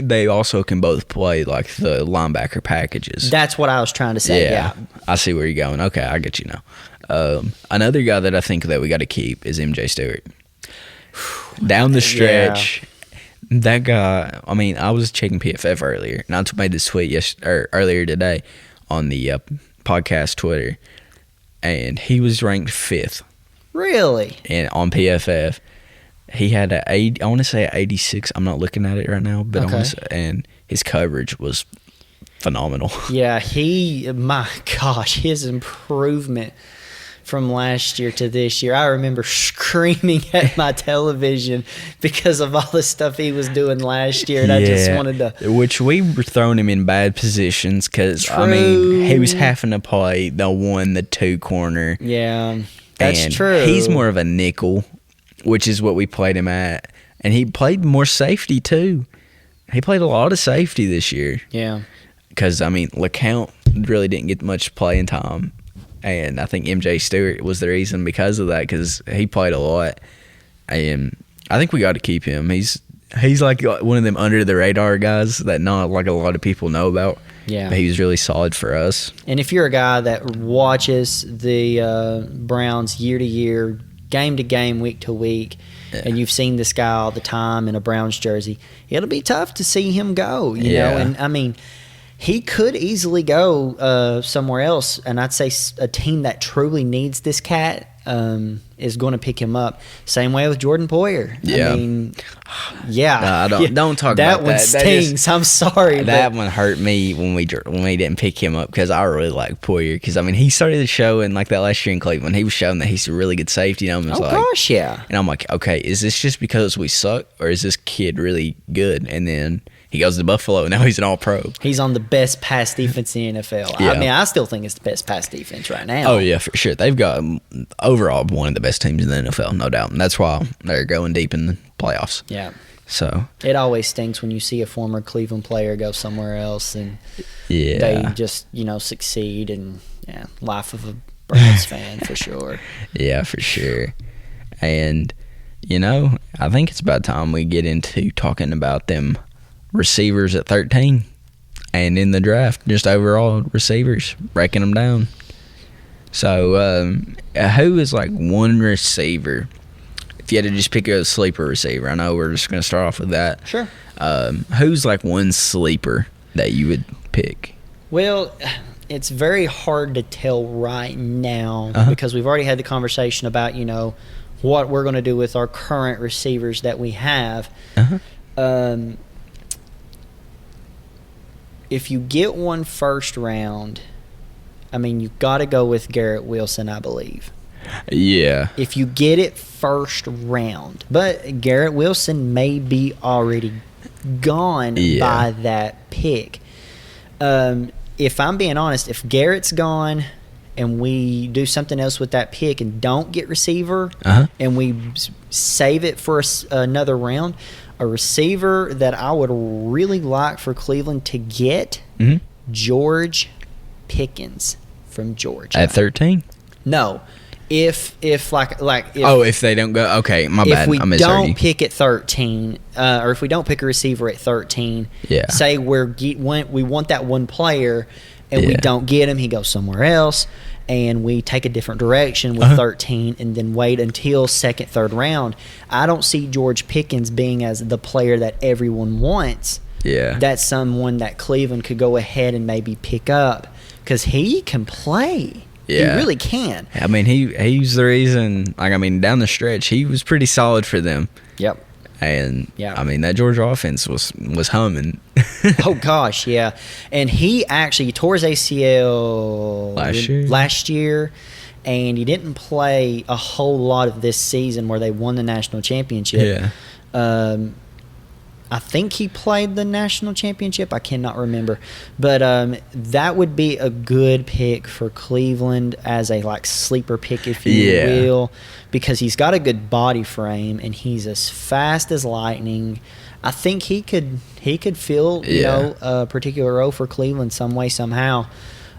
They also can both play like the linebacker packages. That's what I was trying to say. Yeah. I see where you're going. Okay, I get you now. Another guy that I think that we got to keep is MJ Stewart. Down the stretch. Yeah. That guy, I mean, I was checking PFF earlier, and I made this tweet earlier today on the podcast Twitter, and he was ranked 5th. Really? And on PFF, he had I want to say 86. I'm not looking at it right now, but and his coverage was phenomenal. Yeah, my gosh, his improvement from last year to this year. I remember screaming at my television because of all the stuff he was doing last year, and I just wanted to. Which we were throwing him in bad positions because, I mean, he was having to play the 1, the 2 corner. Yeah, that's true. He's more of a nickel, which is what we played him at. And he played more safety, too. He played a lot of safety this year. Yeah. Because, I mean, LeCount really didn't get much playing time. And I think MJ Stewart was the reason because of that, because he played a lot. And I think we got to keep him. He's like one of them under the radar guys that not like a lot of people know about. Yeah, but he was really solid for us. And if you're a guy that watches the Browns year to year, game to game, week to week, and you've seen this guy all the time in a Browns jersey, it'll be tough to see him go. You know, and I mean, he could easily go somewhere else, and I'd say a team that truly needs this cat is going to pick him up. Same way with Jordan Poyer. Yeah. I mean, don't talk that about one that. stings. I'm sorry. That one hurt me when we didn't pick him up because I really like Poyer. Because I mean, he started the show in like that last year in Cleveland. He was showing that he's a really good safety. And gosh, yeah. And I'm like, okay, is this just because we suck, or is this kid really good? And then he goes to Buffalo, and now he's an All-Pro. He's on the best pass defense in the NFL. Yeah. I mean, I still think it's the best pass defense right now. Oh, yeah, for sure. They've got, overall, one of the best teams in the NFL, no doubt. And that's why they're going deep in the playoffs. Yeah. So it always stinks when you see a former Cleveland player go somewhere else and they just, succeed. And, life of a Browns fan for sure. Yeah, for sure. And, I think it's about time we get into talking about them receivers at 13 and in the draft, just overall receivers, breaking them down. So who is like one receiver, if you had to just pick a sleeper receiver? I know we're just going to start off with that. Sure. Who's like one sleeper that you would pick? Well, it's very hard to tell right now because we've already had the conversation about what we're going to do with our current receivers that we have. If you get one first round, I mean, you've got to go with Garrett Wilson, I believe. Yeah. If you get it first round. But Garrett Wilson may be already gone by that pick. If I'm being honest, if Garrett's gone and we do something else with that pick and don't get receiver and we save it for another round, a receiver that I would really like for Cleveland to get, George Pickens from Georgia. At 13? No. If if they don't go, okay, my bad. If we don't pick at 13, or if we don't pick a receiver at 13, say we want that one player and we don't get him, he goes somewhere else, and we take a different direction with 13 and then wait until second, third round, I don't see George Pickens being as the player that everyone wants. Yeah. That's someone that Cleveland could go ahead and maybe pick up because he can play. Yeah. He really can. I mean, he's the reason, down the stretch, he was pretty solid for them. Yep. And Yeah. I mean, that Georgia offense was humming. Oh gosh, yeah. And he actually tore his ACL last year, and he didn't play a whole lot of this season where they won the national championship. Yeah. I think he played the national championship. I cannot remember, but that would be a good pick for Cleveland as a like sleeper pick, if you will, because he's got a good body frame and he's as fast as lightning. I think he could fill you know a particular role for Cleveland some way somehow.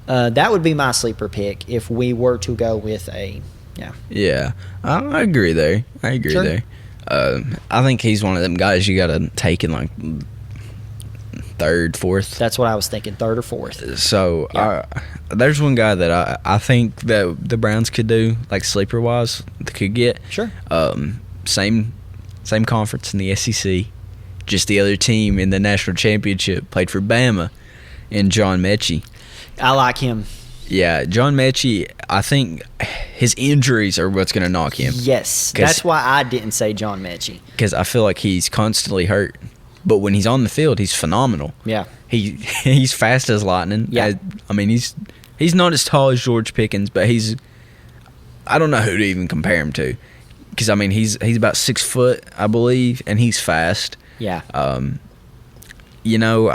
That would be my sleeper pick if we were to go with a Yeah, I agree there. There. I think he's one of them guys you got to take in like third, fourth. That's what I was thinking, third or fourth. So there's one guy that I think that the Browns could do, like sleeper wise, could get. Sure. Same conference in the SEC, just the other team in the national championship played for Bama, and John Mechie. I like him. Yeah, John Mechie, I think his injuries are what's going to knock him. Yes, that's why I didn't say John Mechie. Because I feel like he's constantly hurt. But when he's on the field, he's phenomenal. Yeah. He's fast as lightning. Yeah. I mean, he's not as tall as George Pickens, but I don't know who to even compare him to. Because, I mean, he's about 6 foot, I believe, and he's fast. Yeah. You know,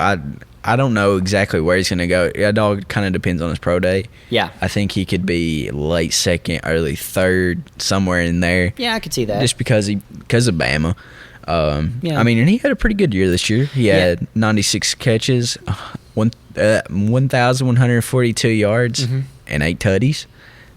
I don't know exactly where he's going to go. It all kind of depends on his pro day. Yeah. I think he could be late second, early third, somewhere in there. Yeah, I could see that. Just because of Bama. Yeah. I mean, and he had a pretty good year this year. He had 96 catches, 1,142 yards, and 8 tutties.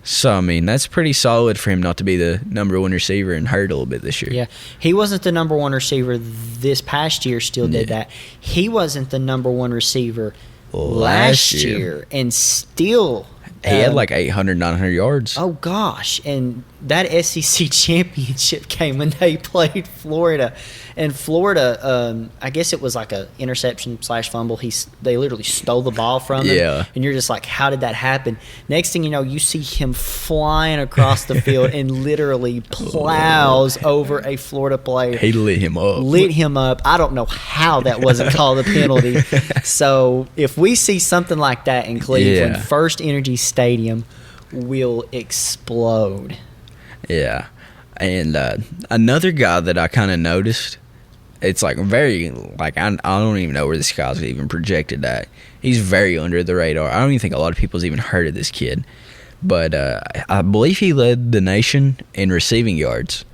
So, I mean, that's pretty solid for him not to be the number one receiver and hurt a little bit this year. Yeah. He wasn't the number one receiver this past year, still did that. He wasn't the number one receiver last year, and still. He had like 800, 900 yards. Oh, gosh. And that SEC championship game when they played Florida. And Florida, I guess it was like a interception / fumble. They literally stole the ball from him. Yeah. And you're just like, how did that happen? Next thing you know, you see him flying across the field and literally plows over a Florida player. He lit him up. I don't know how that wasn't called a penalty. So if we see something like that in Cleveland, First Energy Stadium will explode. Yeah. And another guy that I kind of noticed, it's like very, like, I don't even know where this guy's even projected at. He's very under the radar. I don't even think a lot of people's even heard of this kid. But I believe he led the nation in receiving yards.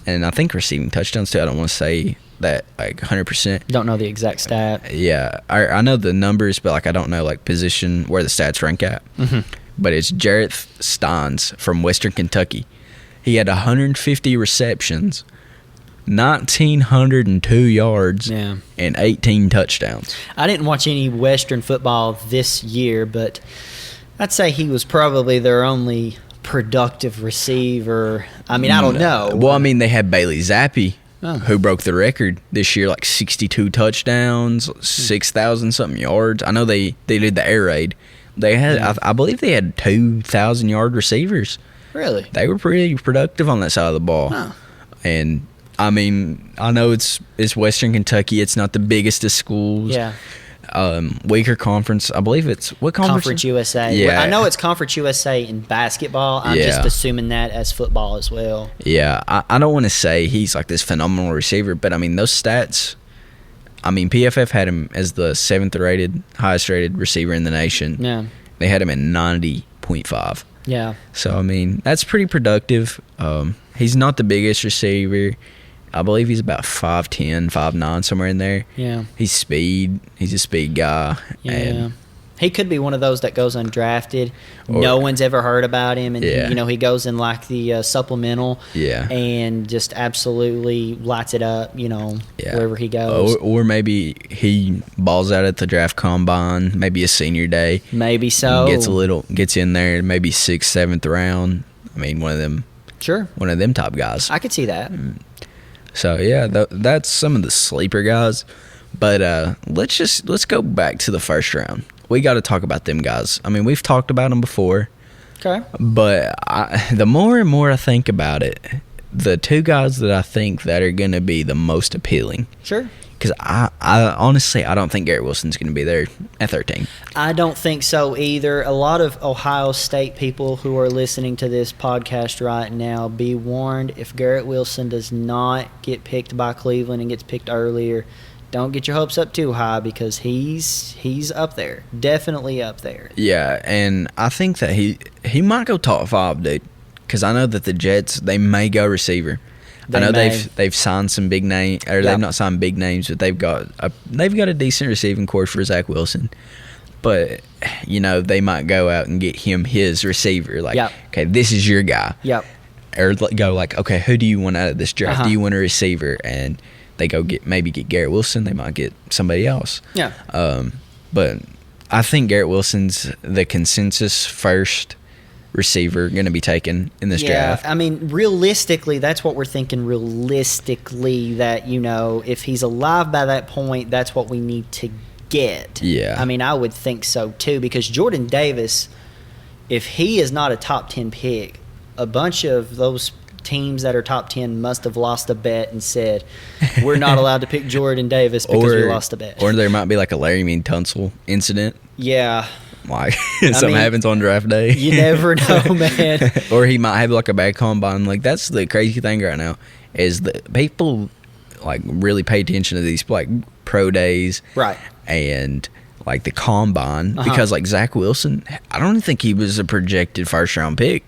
And I think receiving touchdowns too. I don't want to say that like 100%. Don't know the exact stat. Yeah. I know the numbers, but like I don't know like position where the stats rank at. But it's Jarrett Steins from Western Kentucky. He had 150 receptions, 1,902 yards, and 18 touchdowns. I didn't watch any Western football this year, but I'd say he was probably their only productive receiver. I mean, I don't know. Well, I mean, they had Bailey Zappi, who broke the record this year, like 62 touchdowns, 6,000-something yards. I know they did the air raid. They had, I believe they had 2,000-yard receivers. Really? They were pretty productive on that side of the ball. Huh. And, I mean, I know it's Western Kentucky. It's not the biggest of schools. Yeah. Weaker conference. I believe it's – what conference? Conference USA. Yeah. I know it's Conference USA in basketball. I'm just assuming that as football as well. Yeah. I don't want to say he's like this phenomenal receiver, but, I mean, those stats – I mean, PFF had him as the highest rated receiver in the nation. Yeah. They had him at 90.5. Yeah. So, I mean, that's pretty productive. He's not the biggest receiver. I believe he's about 5'10", 5'9", somewhere in there. Yeah. He's a speed guy. Yeah. And he could be one of those that goes undrafted. No one's ever heard about him. And, he goes in like the supplemental. Yeah. And just absolutely lights it up, wherever he goes. Or maybe he balls out at the draft combine, maybe a senior day. Maybe so. Gets in there, maybe 6th, 7th round. I mean, one of them. Sure. One of them top guys. I could see that. So, yeah, that's some of the sleeper guys. But let's go back to the first round. We got to talk about them guys. I mean, we've talked about them before. Okay. But the more and more I think about it, the two guys that I think that are going to be the most appealing. Sure. Because I honestly, I don't think Garrett Wilson's going to be there at 13. I don't think so either. A lot of Ohio State people who are listening to this podcast right now, be warned, if Garrett Wilson does not get picked by Cleveland and gets picked earlier, don't get your hopes up too high because he's up there. Definitely up there. Yeah, and I think that he might go top 5, dude. Because I know that the Jets, they may go receiver. I know they've signed some big name, or they've not signed big names, but they've got a decent receiving corps for Zach Wilson. But they might go out and get him his receiver. Like, okay, this is your guy. Yep. Or go like, okay, who do you want out of this draft? Do you want a receiver? And they go get Garrett Wilson. They might get somebody else. Yeah. But I think Garrett Wilson's the consensus first receiver going to be taken in this draft. I mean, realistically, that's what we're thinking. Realistically, that if he's alive by that point, that's what we need to get. Yeah. I mean, I would think so too, because Jordan Davis, if he is not a top 10 pick, a bunch of those teams that are top 10 must have lost a bet and said, we're not allowed to pick Jordan Davis because we lost a bet. Or there might be like a Larry Mean Tunsil incident. Yeah. Like something happens on draft day. You never know, man. Or he might have like a bad combine. Like, that's the crazy thing right now is that people like really pay attention to these like pro days, right? And like the combine because like Zach Wilson, I don't think he was a projected first round pick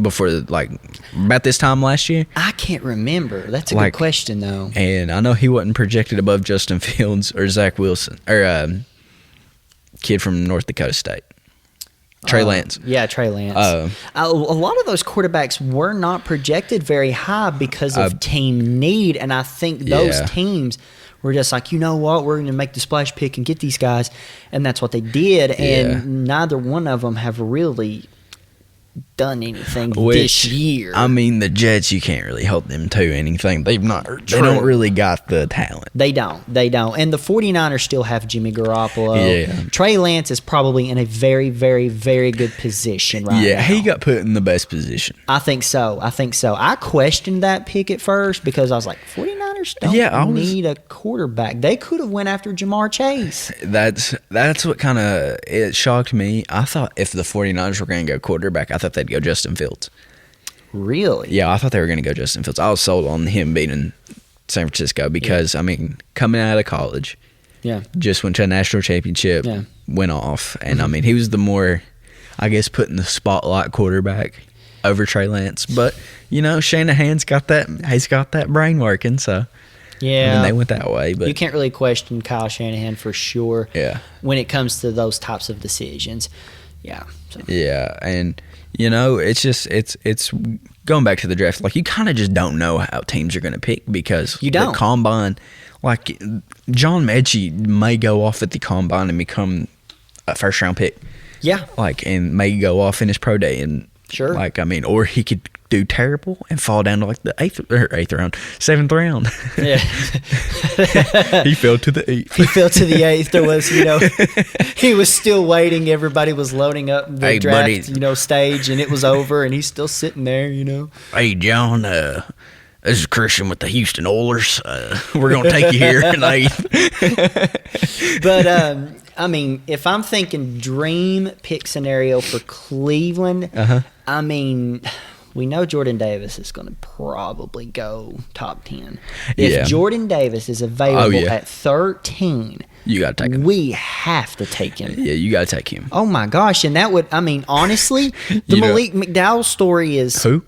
before like about this time last year. I can't remember. That's a good question though. And I know he wasn't projected above Justin Fields or Zach Wilson or kid from North Dakota State. Trey Lance. Yeah, Trey Lance. A lot of those quarterbacks were not projected very high because of team need, and I think those teams were just like, you know what, we're going to make the splash pick and get these guys, and that's what they did, and neither one of them have really done anything this year. I mean, the Jets, you can't really hold them to anything. They don't really got the talent. They don't. And the 49ers still have Jimmy Garoppolo. Yeah. Trey Lance is probably in a very, very, very good position right now. Yeah, he got put in the best position. I think so. I questioned that pick at first because I was like, 49ers don't need a quarterback. They could have went after Jamar Chase. That's what kind of it shocked me. I thought if the 49ers were going to go quarterback, I thought they'd go Justin Fields. Really? Yeah, I thought they were going to go Justin Fields. I was sold on him beating San Francisco because, I mean, coming out of college, just went to a national championship, went off. And, I mean, he was the more, I guess, put in the spotlight quarterback over Trey Lance. But, Shanahan's got that brain working, so. Yeah. I mean, they went that way. But you can't really question Kyle Shanahan for sure when it comes to those types of decisions. Yeah. So. Yeah, and it's going back to the draft. Like, you kind of just don't know how teams are going to pick because the combine, like John Mechie may go off at the combine and become a first round pick. Yeah, like, and may go off in his pro day and sure. Like, I mean, or he could do terrible and fall down to like the 7th round. Yeah, he fell to the 8th. He fell to the 8th. There was, he was still waiting. Everybody was loading up the draft, buddy, stage, and it was over, and he's still sitting there. Hey, John. This is Christian with the Houston Oilers. We're gonna take you here in 8th. But I mean, if I'm thinking dream pick scenario for Cleveland, I mean, we know Jordan Davis is going to probably go top 10. If Jordan Davis is available at 13, you got to take him. We have to take him. Yeah, you got to take him. Oh, my gosh. And that would, I mean, honestly, the Malik McDowell story is... Who?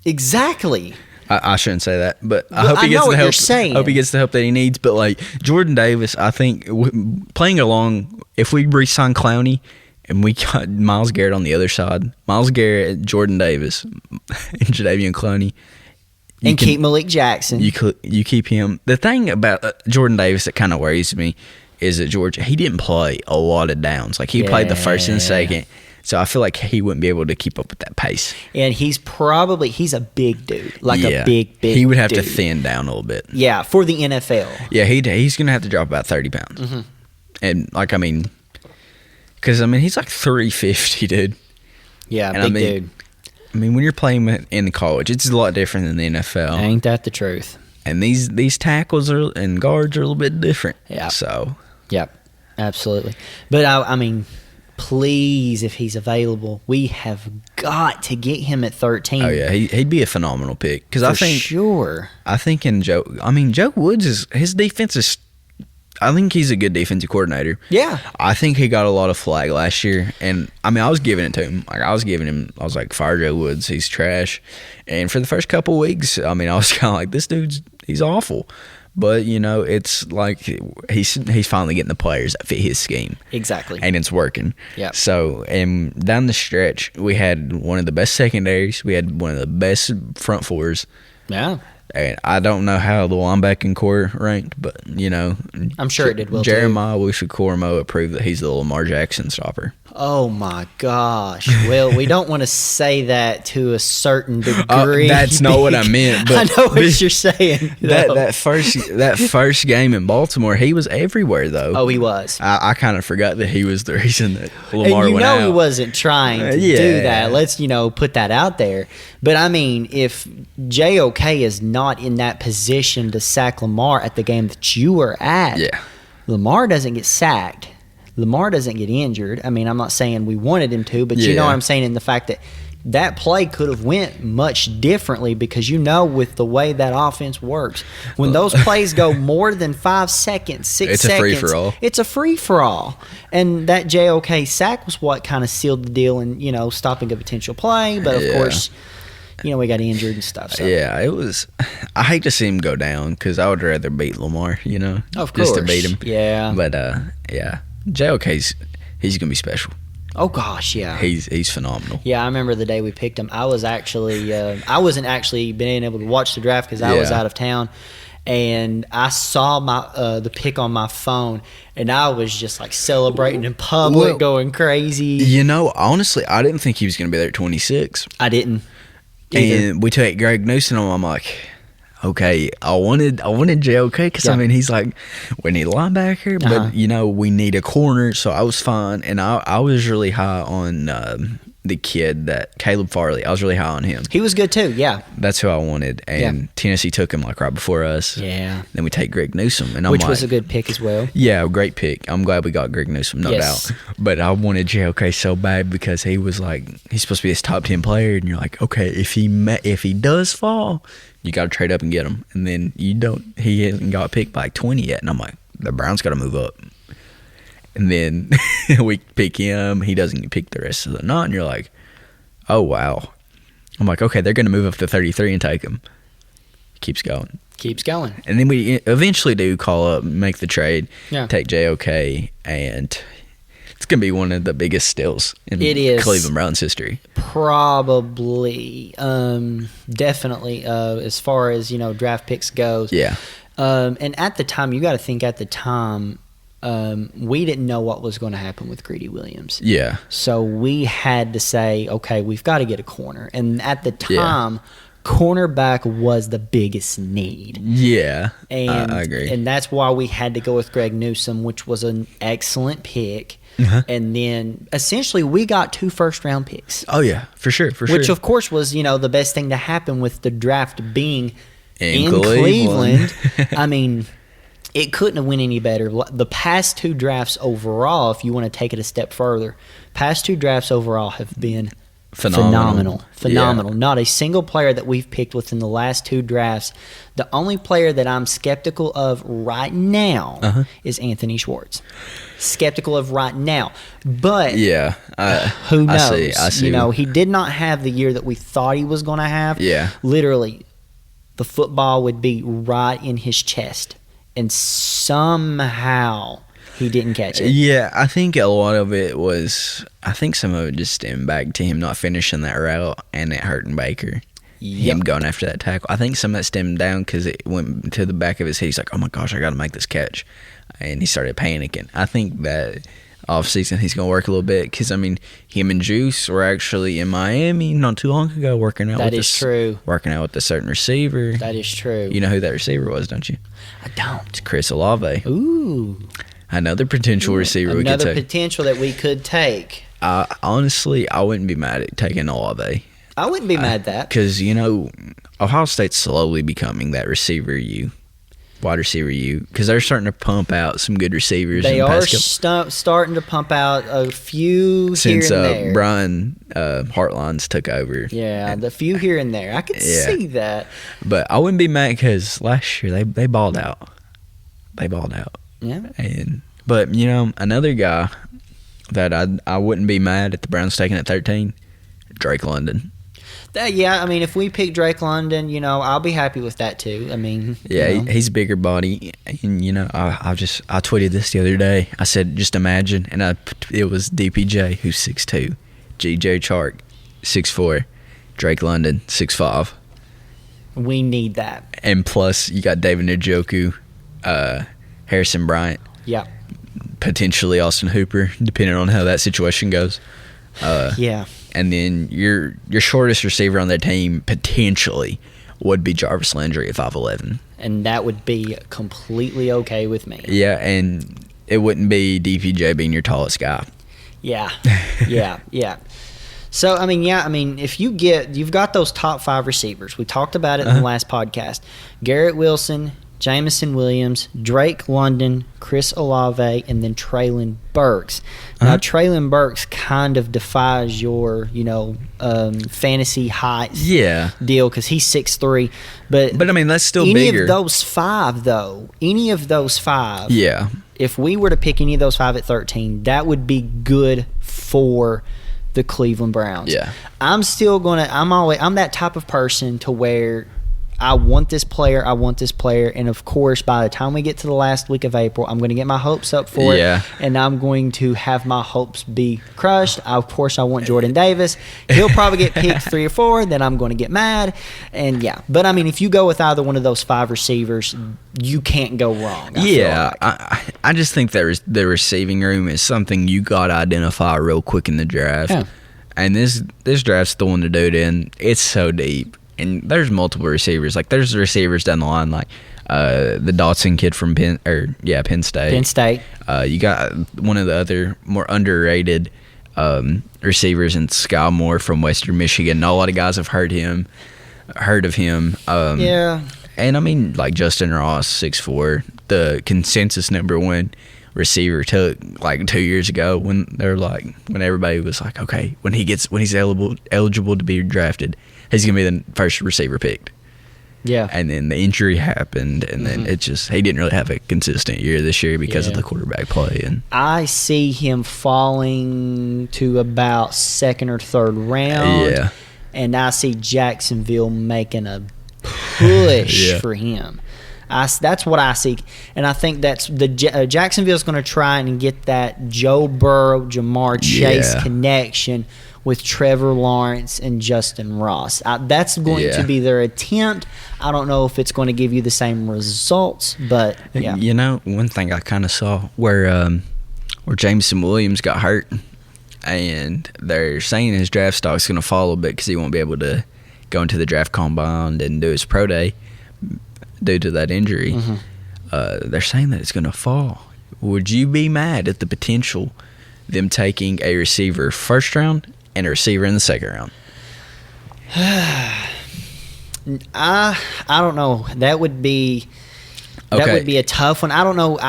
Exactly. I shouldn't say that, but I hope he gets the help. I hope he gets the help that he needs. But like Jordan Davis, I think playing along, if we re-sign Clowney and we got Myles Garrett on the other side, Myles Garrett, Jordan Davis, and Jadeveon Clowney, and keep Malik Jackson. You keep him. The thing about Jordan Davis that kind of worries me is that Georgia, he didn't play a lot of downs. Like he played the first and the second. So I feel like he wouldn't be able to keep up with that pace. And he's a big dude. Like a big He would have dude. to thin down a little bit. Yeah, for the NFL. Yeah, he's going to have to drop about 30 pounds. Mm-hmm. And, like, I mean, because, I mean, he's like 350, dude. Yeah, and big dude. I mean, when you're playing in college, it's a lot different than the NFL. Ain't that the truth? And these tackles and guards are a little bit different. Yeah. So. Yep. Absolutely. But I mean, please, if he's available, we have got to get him at 13. Oh yeah, he'd be a phenomenal pick because I think sure. I think in Joe. I mean, Joe Woods his defense is. I think he's a good defensive coordinator. Yeah. I think he got a lot of flag last year, and I mean, I was giving it to him. I was like, fire Joe Woods, he's trash. And for the first couple of weeks, I mean, I was kind of like, this he's awful. But, you know, it's like he's finally getting the players that fit his scheme. Exactly. And it's working. Yeah. So, and down the stretch, we had one of the best secondaries. We had one of the best front fours. Yeah. And I don't know how the linebacking core ranked, but, you know. I'm sure it did well, Jeremiah Owusu-Koramoah proved that he's the Lamar Jackson stopper. Oh, my gosh. Well, we don't want to say that to a certain degree. That's not what I meant. But I know what you're saying. That first game in Baltimore, he was everywhere, though. Oh, he was. I kind of forgot that he was the reason that Lamar went out. He wasn't trying to do that. Let's, put that out there. But, I mean, if JOK is not in that position to sack Lamar at the game that you were at, Lamar doesn't get sacked. Lamar doesn't get injured. I mean, I'm not saying we wanted him to, but you know what I'm saying in the fact that play could have went much differently because with the way that offense works, when those plays go more than 5 seconds, 6 seconds, it's a free-for-all. It's a free-for-all. And that JOK sack was what kind of sealed the deal in, stopping a potential play. But, of course, we got injured and stuff. So. Yeah, it was – I hate to see him go down because I would rather beat Lamar, Of course. Just to beat him. Yeah. But, JOK's he's going to be special. Oh, gosh, yeah. He's phenomenal. Yeah, I remember the day we picked him. I was actually I wasn't actually being able to watch the draft because I was out of town. And I saw the pick on my phone, and I was just like celebrating in public, going crazy. Honestly, I didn't think he was going to be there at 26. I didn't either. And we took Greg Newsom, and I'm like, okay, I wanted JOK because, I mean, he's like, we need a linebacker, but, we need a corner, so I was fine. And I was really high on the kid, that Caleb Farley. I was really high on him. He was good, too, yeah. That's who I wanted. And Tennessee took him, like, right before us. Yeah. Then we take Greg Newsom. And Which was a good pick as well. Yeah, great pick. I'm glad we got Greg Newsom, no doubt. But I wanted JOK so bad because he was like, he's supposed to be this top 10 player, and you're like, okay, if he does fall, you got to trade up and get him. And then he hasn't got picked by like 20 yet. And I'm like, the Browns got to move up. And then we pick him. He doesn't get picked the rest of the night. And you're like, oh, wow. I'm like, okay, they're going to move up to 33 and take him. Keeps going. And then we eventually do call up and make the trade, take JOK, and it's going to be one of the biggest steals in Cleveland Browns history. Probably. Definitely. As far as, draft picks goes. Yeah. And at the time, you got to think at the time, we didn't know what was going to happen with Greedy Williams. Yeah. So we had to say, okay, we've got to get a corner. And at the time, cornerback was the biggest need. Yeah, and I agree. And that's why we had to go with Greg Newsom, which was an excellent pick. And then essentially we got 2 first-round picks. Oh, yeah, for sure. Which, of course, was, the best thing to happen with the draft being in Cleveland. I mean, it couldn't have went any better. The past 2 drafts overall, if you want to take it a step further, past 2 drafts overall have been phenomenal. Yeah. Not a single player that we've picked within the last 2 drafts. The only player that I'm skeptical of right now is Anthony Schwartz. Skeptical of right now. But who knows? I see. He did not have the year that we thought he was going to have. Yeah. Literally, the football would be right in his chest. And somehow he didn't catch it. Yeah, I think a lot of it was, I think some of it just stemmed back to him not finishing that route and it hurting Baker. Him going after that tackle. I think some of that stemmed down because it went to the back of his head. He's like, oh my gosh, I got to make this catch. And he started panicking. I think that offseason he's going to work a little bit because, I mean, him and Juice were actually in Miami not too long ago working out working out with a certain receiver. That is true. You know who that receiver was, don't you? I don't. It's Chris Olave. Ooh. Another potential receiver we could take. Another potential that we could take. Honestly, I wouldn't be mad at taking Olave. I wouldn't be mad at that. Because, Ohio State's slowly becoming that wide receiver because they're starting to pump out some good receivers. They are starting to pump out a few since here and there. Brian Hartline's took over. Yeah, the few here and there. I could see that. But I wouldn't be mad because last year they balled out. Yeah. But another guy that I wouldn't be mad at the Browns taking at 13, Drake London. If we pick Drake London, I'll be happy with that too. He's a bigger body, and I tweeted this the other day. I said, just imagine, and it was DPJ who's 6'2", GJ Chark 6'4", Drake London 6'5". We need that. And plus, you got David Njoku, Harrison Bryant, potentially Austin Hooper, depending on how that situation goes. And then your shortest receiver on that team potentially would be Jarvis Landry at 5'11". And that would be completely okay with me. Yeah, and it wouldn't be DPJ being your tallest guy. Yeah. So, if you've got those top 5 receivers. We talked about it in the last podcast. Garrett Wilson, Jameson Williams, Drake London, Chris Olave, and then Treylon Burks. Now, Treylon Burks kind of defies your, fantasy height deal because he's 6'3". But that's still bigger. Any of those five, yeah. If we were to pick any of those 5 at 13, that would be good for the Cleveland Browns. Yeah. I'm that type of person to where I want this player, and of course, by the time we get to the last week of April, I'm going to get my hopes up for it, and I'm going to have my hopes be crushed. Of course, I want Jordan Davis. He'll probably get picked 3 or 4, then I'm going to get mad, and But, if you go with either one of those 5 receivers, you can't go wrong. I just think the receiving room is something you got to identify real quick in the draft, and this draft's the one to do it in. It's so deep. And there's multiple receivers. Like, there's receivers down the line, like the Dotson kid from Penn State. Penn State. You got one of the other more underrated receivers in Sky Moore from Western Michigan. Not a lot of guys have heard of him. And, like, Justin Ross, 6'4", the consensus number 1 receiver took, like, 2 years ago when everybody was like, okay, when he's eligible to be drafted, he's going to be the first receiver picked. Yeah. And then the injury happened, and then he didn't really have a consistent year this year because of the quarterback play. And I see him falling to about 2nd or 3rd round. Yeah. And I see Jacksonville making a push for him. That's what I see, and I think that's Jacksonville's going to try and get that Joe Burrow, Jamar Chase connection with Trevor Lawrence and Justin Ross. That's going to be their attempt. I don't know if it's going to give you the same results, but one thing I kind of saw where Jameson Williams got hurt, and they're saying his draft stock's going to fall a bit because he won't be able to go into the draft combine and do his pro day due to that injury. They're saying that it's going to fall. Would you be mad at the potential them taking a receiver 1st round and a receiver in the 2nd round? I don't know. That would be a tough one. I don't know.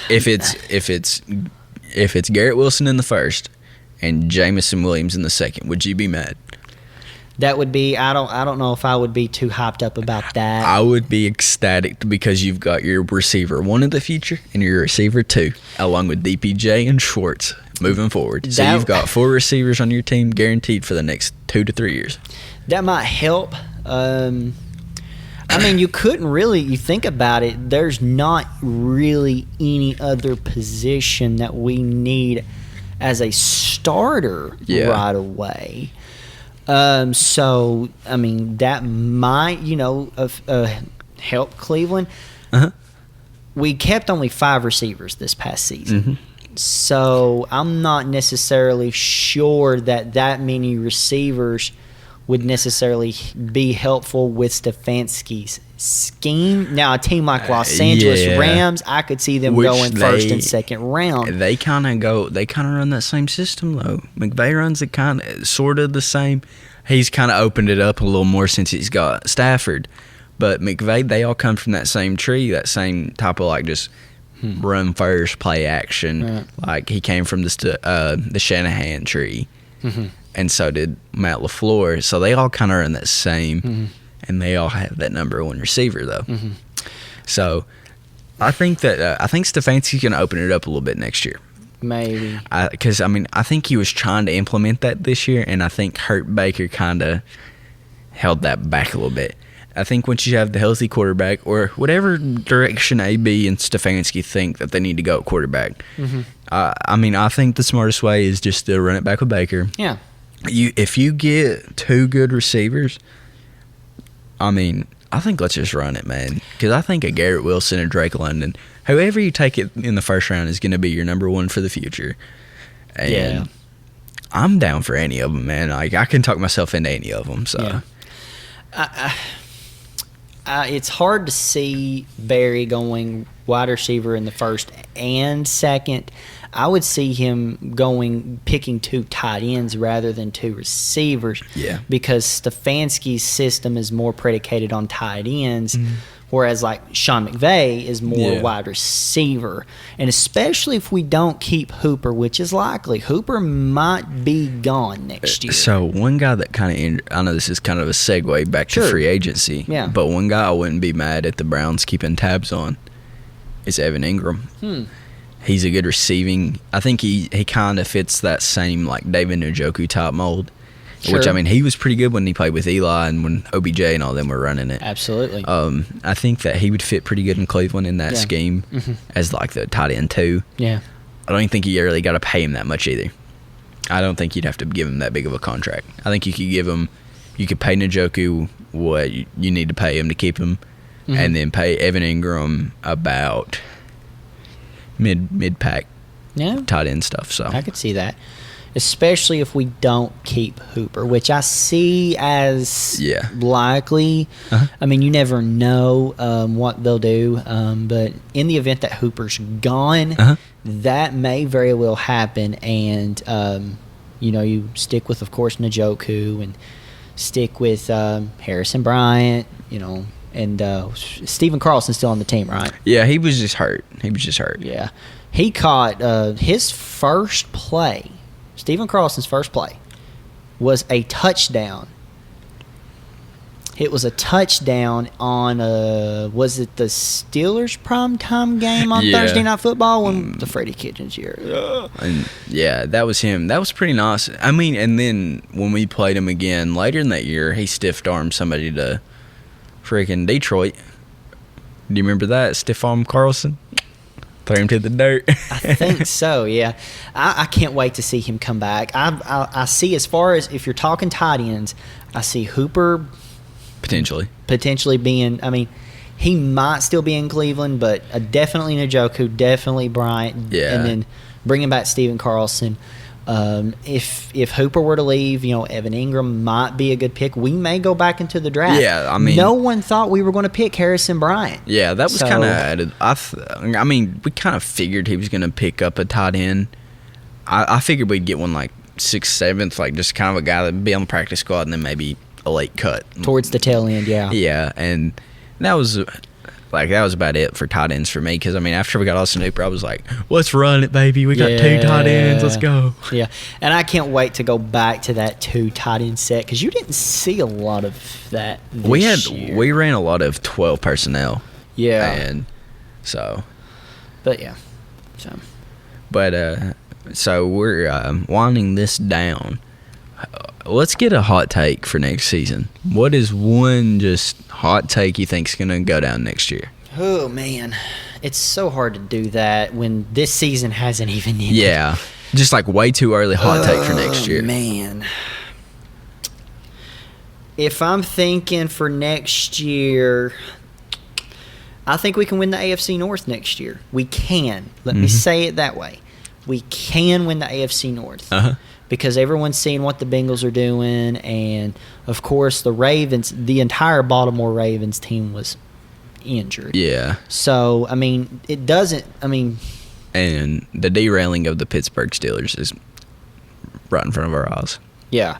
If it's Garrett Wilson in the 1st and Jameson Williams in the 2nd, would you be mad? That would be. I don't know if I would be too hyped up about that. I would be ecstatic because you've got your receiver 1 of the future and your receiver 2, along with DPJ and Schwartz moving forward. So you've got 4 receivers on your team guaranteed for the next 2 to 3 years. That might help. You couldn't really. You think about it. There's not really any other position that we need as a starter right away. That might, help Cleveland. We kept only 5 receivers this past season. So I'm not necessarily sure that many receivers would necessarily be helpful with Stefanski's scheme. Now, a team like Los Angeles Rams, I could see them going 1st and 2nd round. They kind of run that same system, though. McVay runs it kind of sort of the same. he's kind of opened it up a little more since he's got Stafford. But McVay, they all come from that same tree, that same type of like just run first, play action. Right. Like he came from the Shanahan tree, and so did Matt LaFleur. So they all kind of are in that same, and they all have that number one receiver though. So I think that I think Stefanski's going to open it up a little bit next year. Maybe. Because, I think he was trying to implement that this year, and I think Hurt Baker kind of held that back a little bit. I think once you have the healthy quarterback, or whatever direction AB and Stefanski think that they need to go at quarterback, I think the smartest way is just to run it back with Baker. Yeah. If you get two good receivers, I think let's just run it, man. Because I think a Garrett Wilson and Drake London, whoever you take it in the first round, is going to be your number one for the future. And I'm down for any of them, man. Like I can talk myself into any of them. So it's hard to see Barry going wide receiver in the first and second. I would see him picking two tight ends rather than two receivers. Yeah. Because Stefanski's system is more predicated on tight ends, whereas like Sean McVay is more wide receiver. And especially if we don't keep Hooper, which is likely, Hooper might be gone next year. So one guy that kind of, I know this is kind of a segue back to free agency, but one guy I wouldn't be mad at the Browns keeping tabs on is Evan Ingram. He's a good receiving. I think he kind of fits that same like David Njoku type mold. Sure. Which he was pretty good when he played with Eli and when OBJ and all them were running it. Absolutely. I think that he would fit pretty good in Cleveland in that scheme as like the tight end too. Yeah. I don't even think you really got to pay him that much either. I don't think you'd have to give him that big of a contract. I think you could pay Njoku what you need to pay him to keep him, and then pay Evan Ingram about mid-pack tight end stuff. So I could see that, especially if we don't keep Hooper, which I see as likely. You never know what they'll do, but in the event that Hooper's gone, that may very well happen. And you stick with, of course, Njoku and stick with Harrison Bryant, and Stephen Carlson's still on the team, right? Yeah, he was just hurt. Yeah. He caught his first play, Stephen Carlson's first play, was a touchdown. It was a touchdown on, was it the Steelers primetime game on Thursday Night Football when the Freddie Kitchens year? And that was him. That was pretty nice. And then when we played him again later in that year, he stiff-armed somebody to freaking Detroit. Do you remember that? Stiff-arm Carlson? Throw him to the dirt. I think so, yeah. I can't wait to see him come back. I see, as far as if you're talking tight ends, I see Hooper potentially being, he might still be in Cleveland, but definitely Njoku, definitely Bryant, and then bringing back Stephen Carlson. If Hooper were to leave, Evan Ingram might be a good pick. We may go back into the draft. Yeah, no one thought we were going to pick Harrison Bryant. Yeah, that was kind of added. We kind of figured he was going to pick up a tight end. I figured we'd get one like 6th, 7th, like just kind of a guy that'd be on the practice squad and then maybe a late cut towards the tail end. Yeah, and that was about it for tight ends for me, because after we got Austin Hooper, I was like, let's run it, baby. We got 2 tight ends, let's go. Yeah, and I can't wait to go back to that 2 tight end set, because you didn't see a lot of that this year. We ran a lot of 12 personnel. Yeah. And so but so we're winding this down. Let's get a hot take for next season. What is one just hot take you think's going to go down next year? Oh, man. It's so hard to do that when this season hasn't even ended. Yeah. Just like way too early hot take for next year. Man. If I'm thinking for next year, I think we can win the AFC North next year. We can. Let me say it that way. We can win the AFC North. Because everyone's seeing what the Bengals are doing, and of course the Ravens, the entire Baltimore Ravens team was injured. Yeah. So it doesn't. And the derailing of the Pittsburgh Steelers is right in front of our eyes. Yeah.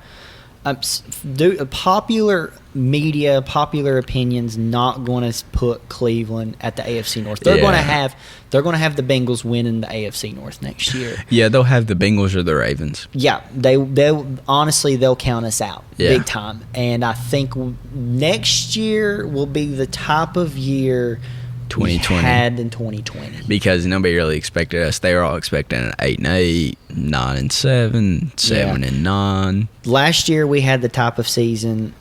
Popular media, popular opinions, not going to put Cleveland at the AFC North. They're going to have the Bengals winning the AFC North next year. Yeah, they'll have the Bengals or the Ravens. Yeah, they'll count us out big time. And I think next year will be the type of year 2020 we had in 2020, because nobody really expected us. They were all expecting an 8-8, 9-7, 7-9. Last year we had the type of season.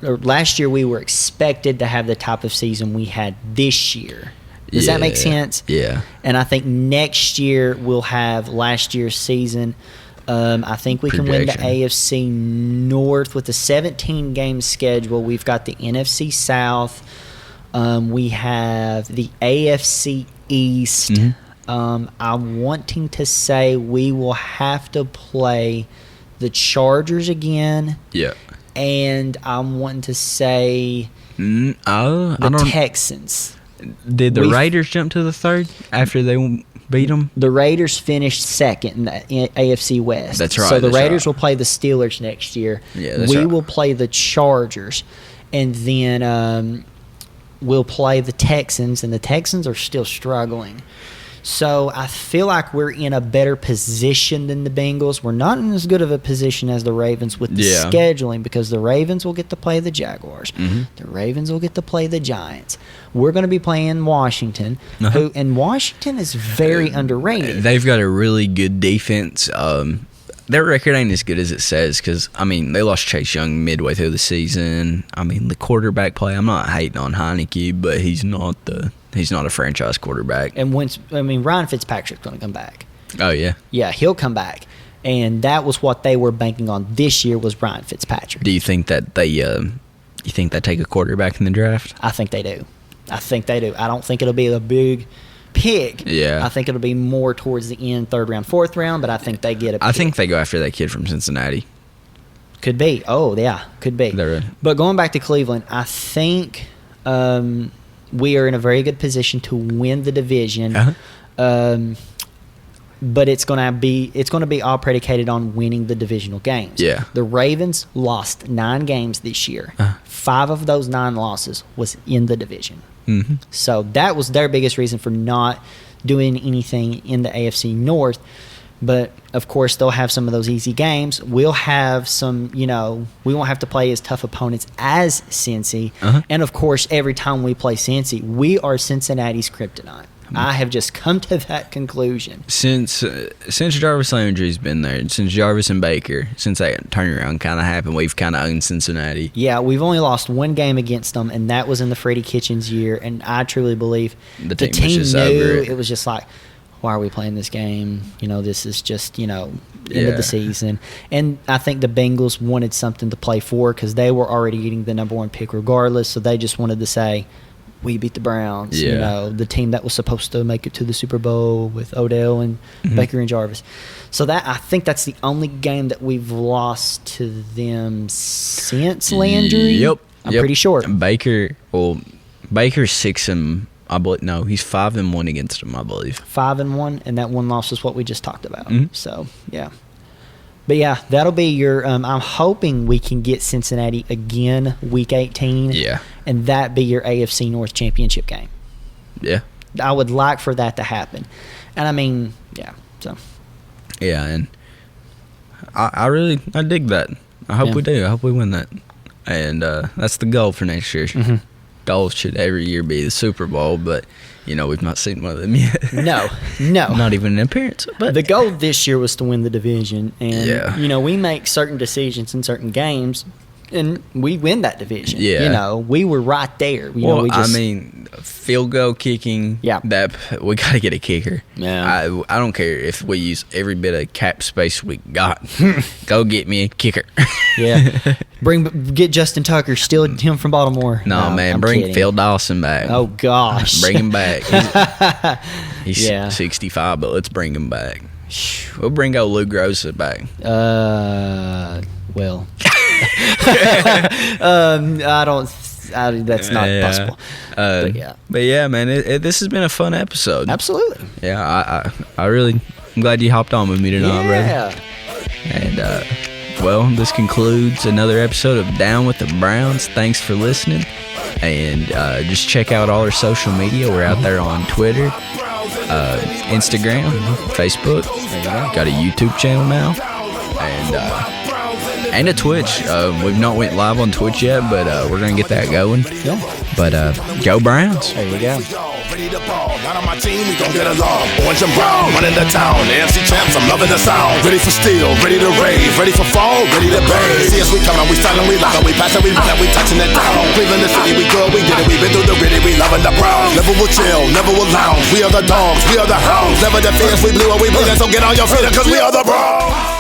Or last year we were expected to have the type of season we had this year. Does that make sense? Yeah. And I think next year we'll have last year's season. I think we can win the AFC North with a 17-game schedule. We've got the NFC South. We have the AFC East. I'm wanting to say we will have to play the Chargers again. Yeah. And I'm wanting to say the Texans. Did the Raiders jump to the third after they beat them? The Raiders finished second in the AFC West. That's right. So the Raiders will play the Steelers next year. Yeah, that's right. We will play the Chargers. And then we'll play the Texans. And the Texans are still struggling. So I feel like we're in a better position than the Bengals. We're not in as good of a position as the Ravens with the scheduling, because the Ravens will get to play the Jaguars. The Ravens will get to play the Giants. We're going to be playing Washington, and Washington is very underrated. They've got a really good defense. Their record ain't as good as it says, because, I mean, they lost Chase Young midway through the season. I mean, the quarterback play, I'm not hating on Heineke, but he's not a franchise quarterback. And Ryan Fitzpatrick's going to come back. Oh, yeah? Yeah, he'll come back. And that was what they were banking on this year, was Ryan Fitzpatrick. Do you think that they take a quarterback in the draft? I think they do. I don't think it'll be a big pick. Yeah. I think it'll be more towards the end, third round, fourth round, but I think they get a pick. I think they go after that kid from Cincinnati. Could be. Oh, yeah, could be. But going back to Cleveland, I think we are in a very good position to win the division. But it's going to be all predicated on winning the divisional games. Yeah. The Ravens lost 9 games this year. 5 of those 9 losses was in the division. So that was their biggest reason for not doing anything in the AFC North. But, of course, they'll have some of those easy games. We'll have some, we won't have to play as tough opponents as Cincy. And, of course, every time we play Cincy, we are Cincinnati's kryptonite. I have just come to that conclusion. Since Jarvis Landry's been there, since Jarvis and Baker, since that turnaround kind of happened, we've kind of owned Cincinnati. Yeah, we've only lost 1 game against them, and that was in the Freddie Kitchens year. And I truly believe the team knew it was just like, why are we playing this game? This is just, end of the season. And I think the Bengals wanted something to play for, because they were already getting the number 1 pick regardless. So they just wanted to say, we beat the Browns, the team that was supposed to make it to the Super Bowl with Odell and Baker and Jarvis. So I think that's the only game that we've lost to them since Landry. Yep. I'm pretty sure. Baker's 6 and I believe he's 5-1 against them, I believe. 5-1, and that one loss is what we just talked about. So yeah. But yeah, that'll be your. I'm hoping we can get Cincinnati again week 18. Yeah. And that be your AFC North championship game. Yeah. I would like for that to happen. And I mean, yeah. So. Yeah, and I dig that. I hope we do. I hope we win that. And that's the goal for next year. Goal should every year be the Super Bowl, but we've not seen one of them yet. No. Not even an appearance. But the goal this year was to win the division, and we make certain decisions in certain games, and we win that division. Yeah. We were right there. Field goal kicking. Yeah. That we got to get a kicker. Yeah. I don't care if we use every bit of cap space we got. Go get me a kicker. Yeah. Get Justin Tucker, steal him from Baltimore. No, man, bring kidding. Phil Dawson back. Oh gosh. Bring him back. He's 65, but let's bring him back. We'll bring old Lou Grossa back. Well. That's not possible. But yeah, man, this has been a fun episode. Absolutely. Yeah, I'm glad you hopped on with me tonight, brother. Yeah. And Well, this concludes another episode of Down with the Browns. Thanks for listening. And just check out all our social media. We're out there on Twitter, Instagram, Facebook. Got a YouTube channel now. And a Twitch. We've not went live on Twitch yet, but we're going to get that going. Yeah. But go Browns. There you go. Ready to ball, not on my team, we gon' get along. Orange and brown, running the town. The MC champs, I'm loving the sound. Ready for steel, ready to rave, ready for fall, ready to bang. See us, we coming, we styling, we locking, we passing, we running, we touching it down. Cleveland the city, we good, we did it, we been through the gritty, we loving the Browns. Never will chill, never will lounge. We are the dogs, we are the hounds. Never the fears, we blew and we bleeding, so get on your feet, cause we are the Browns.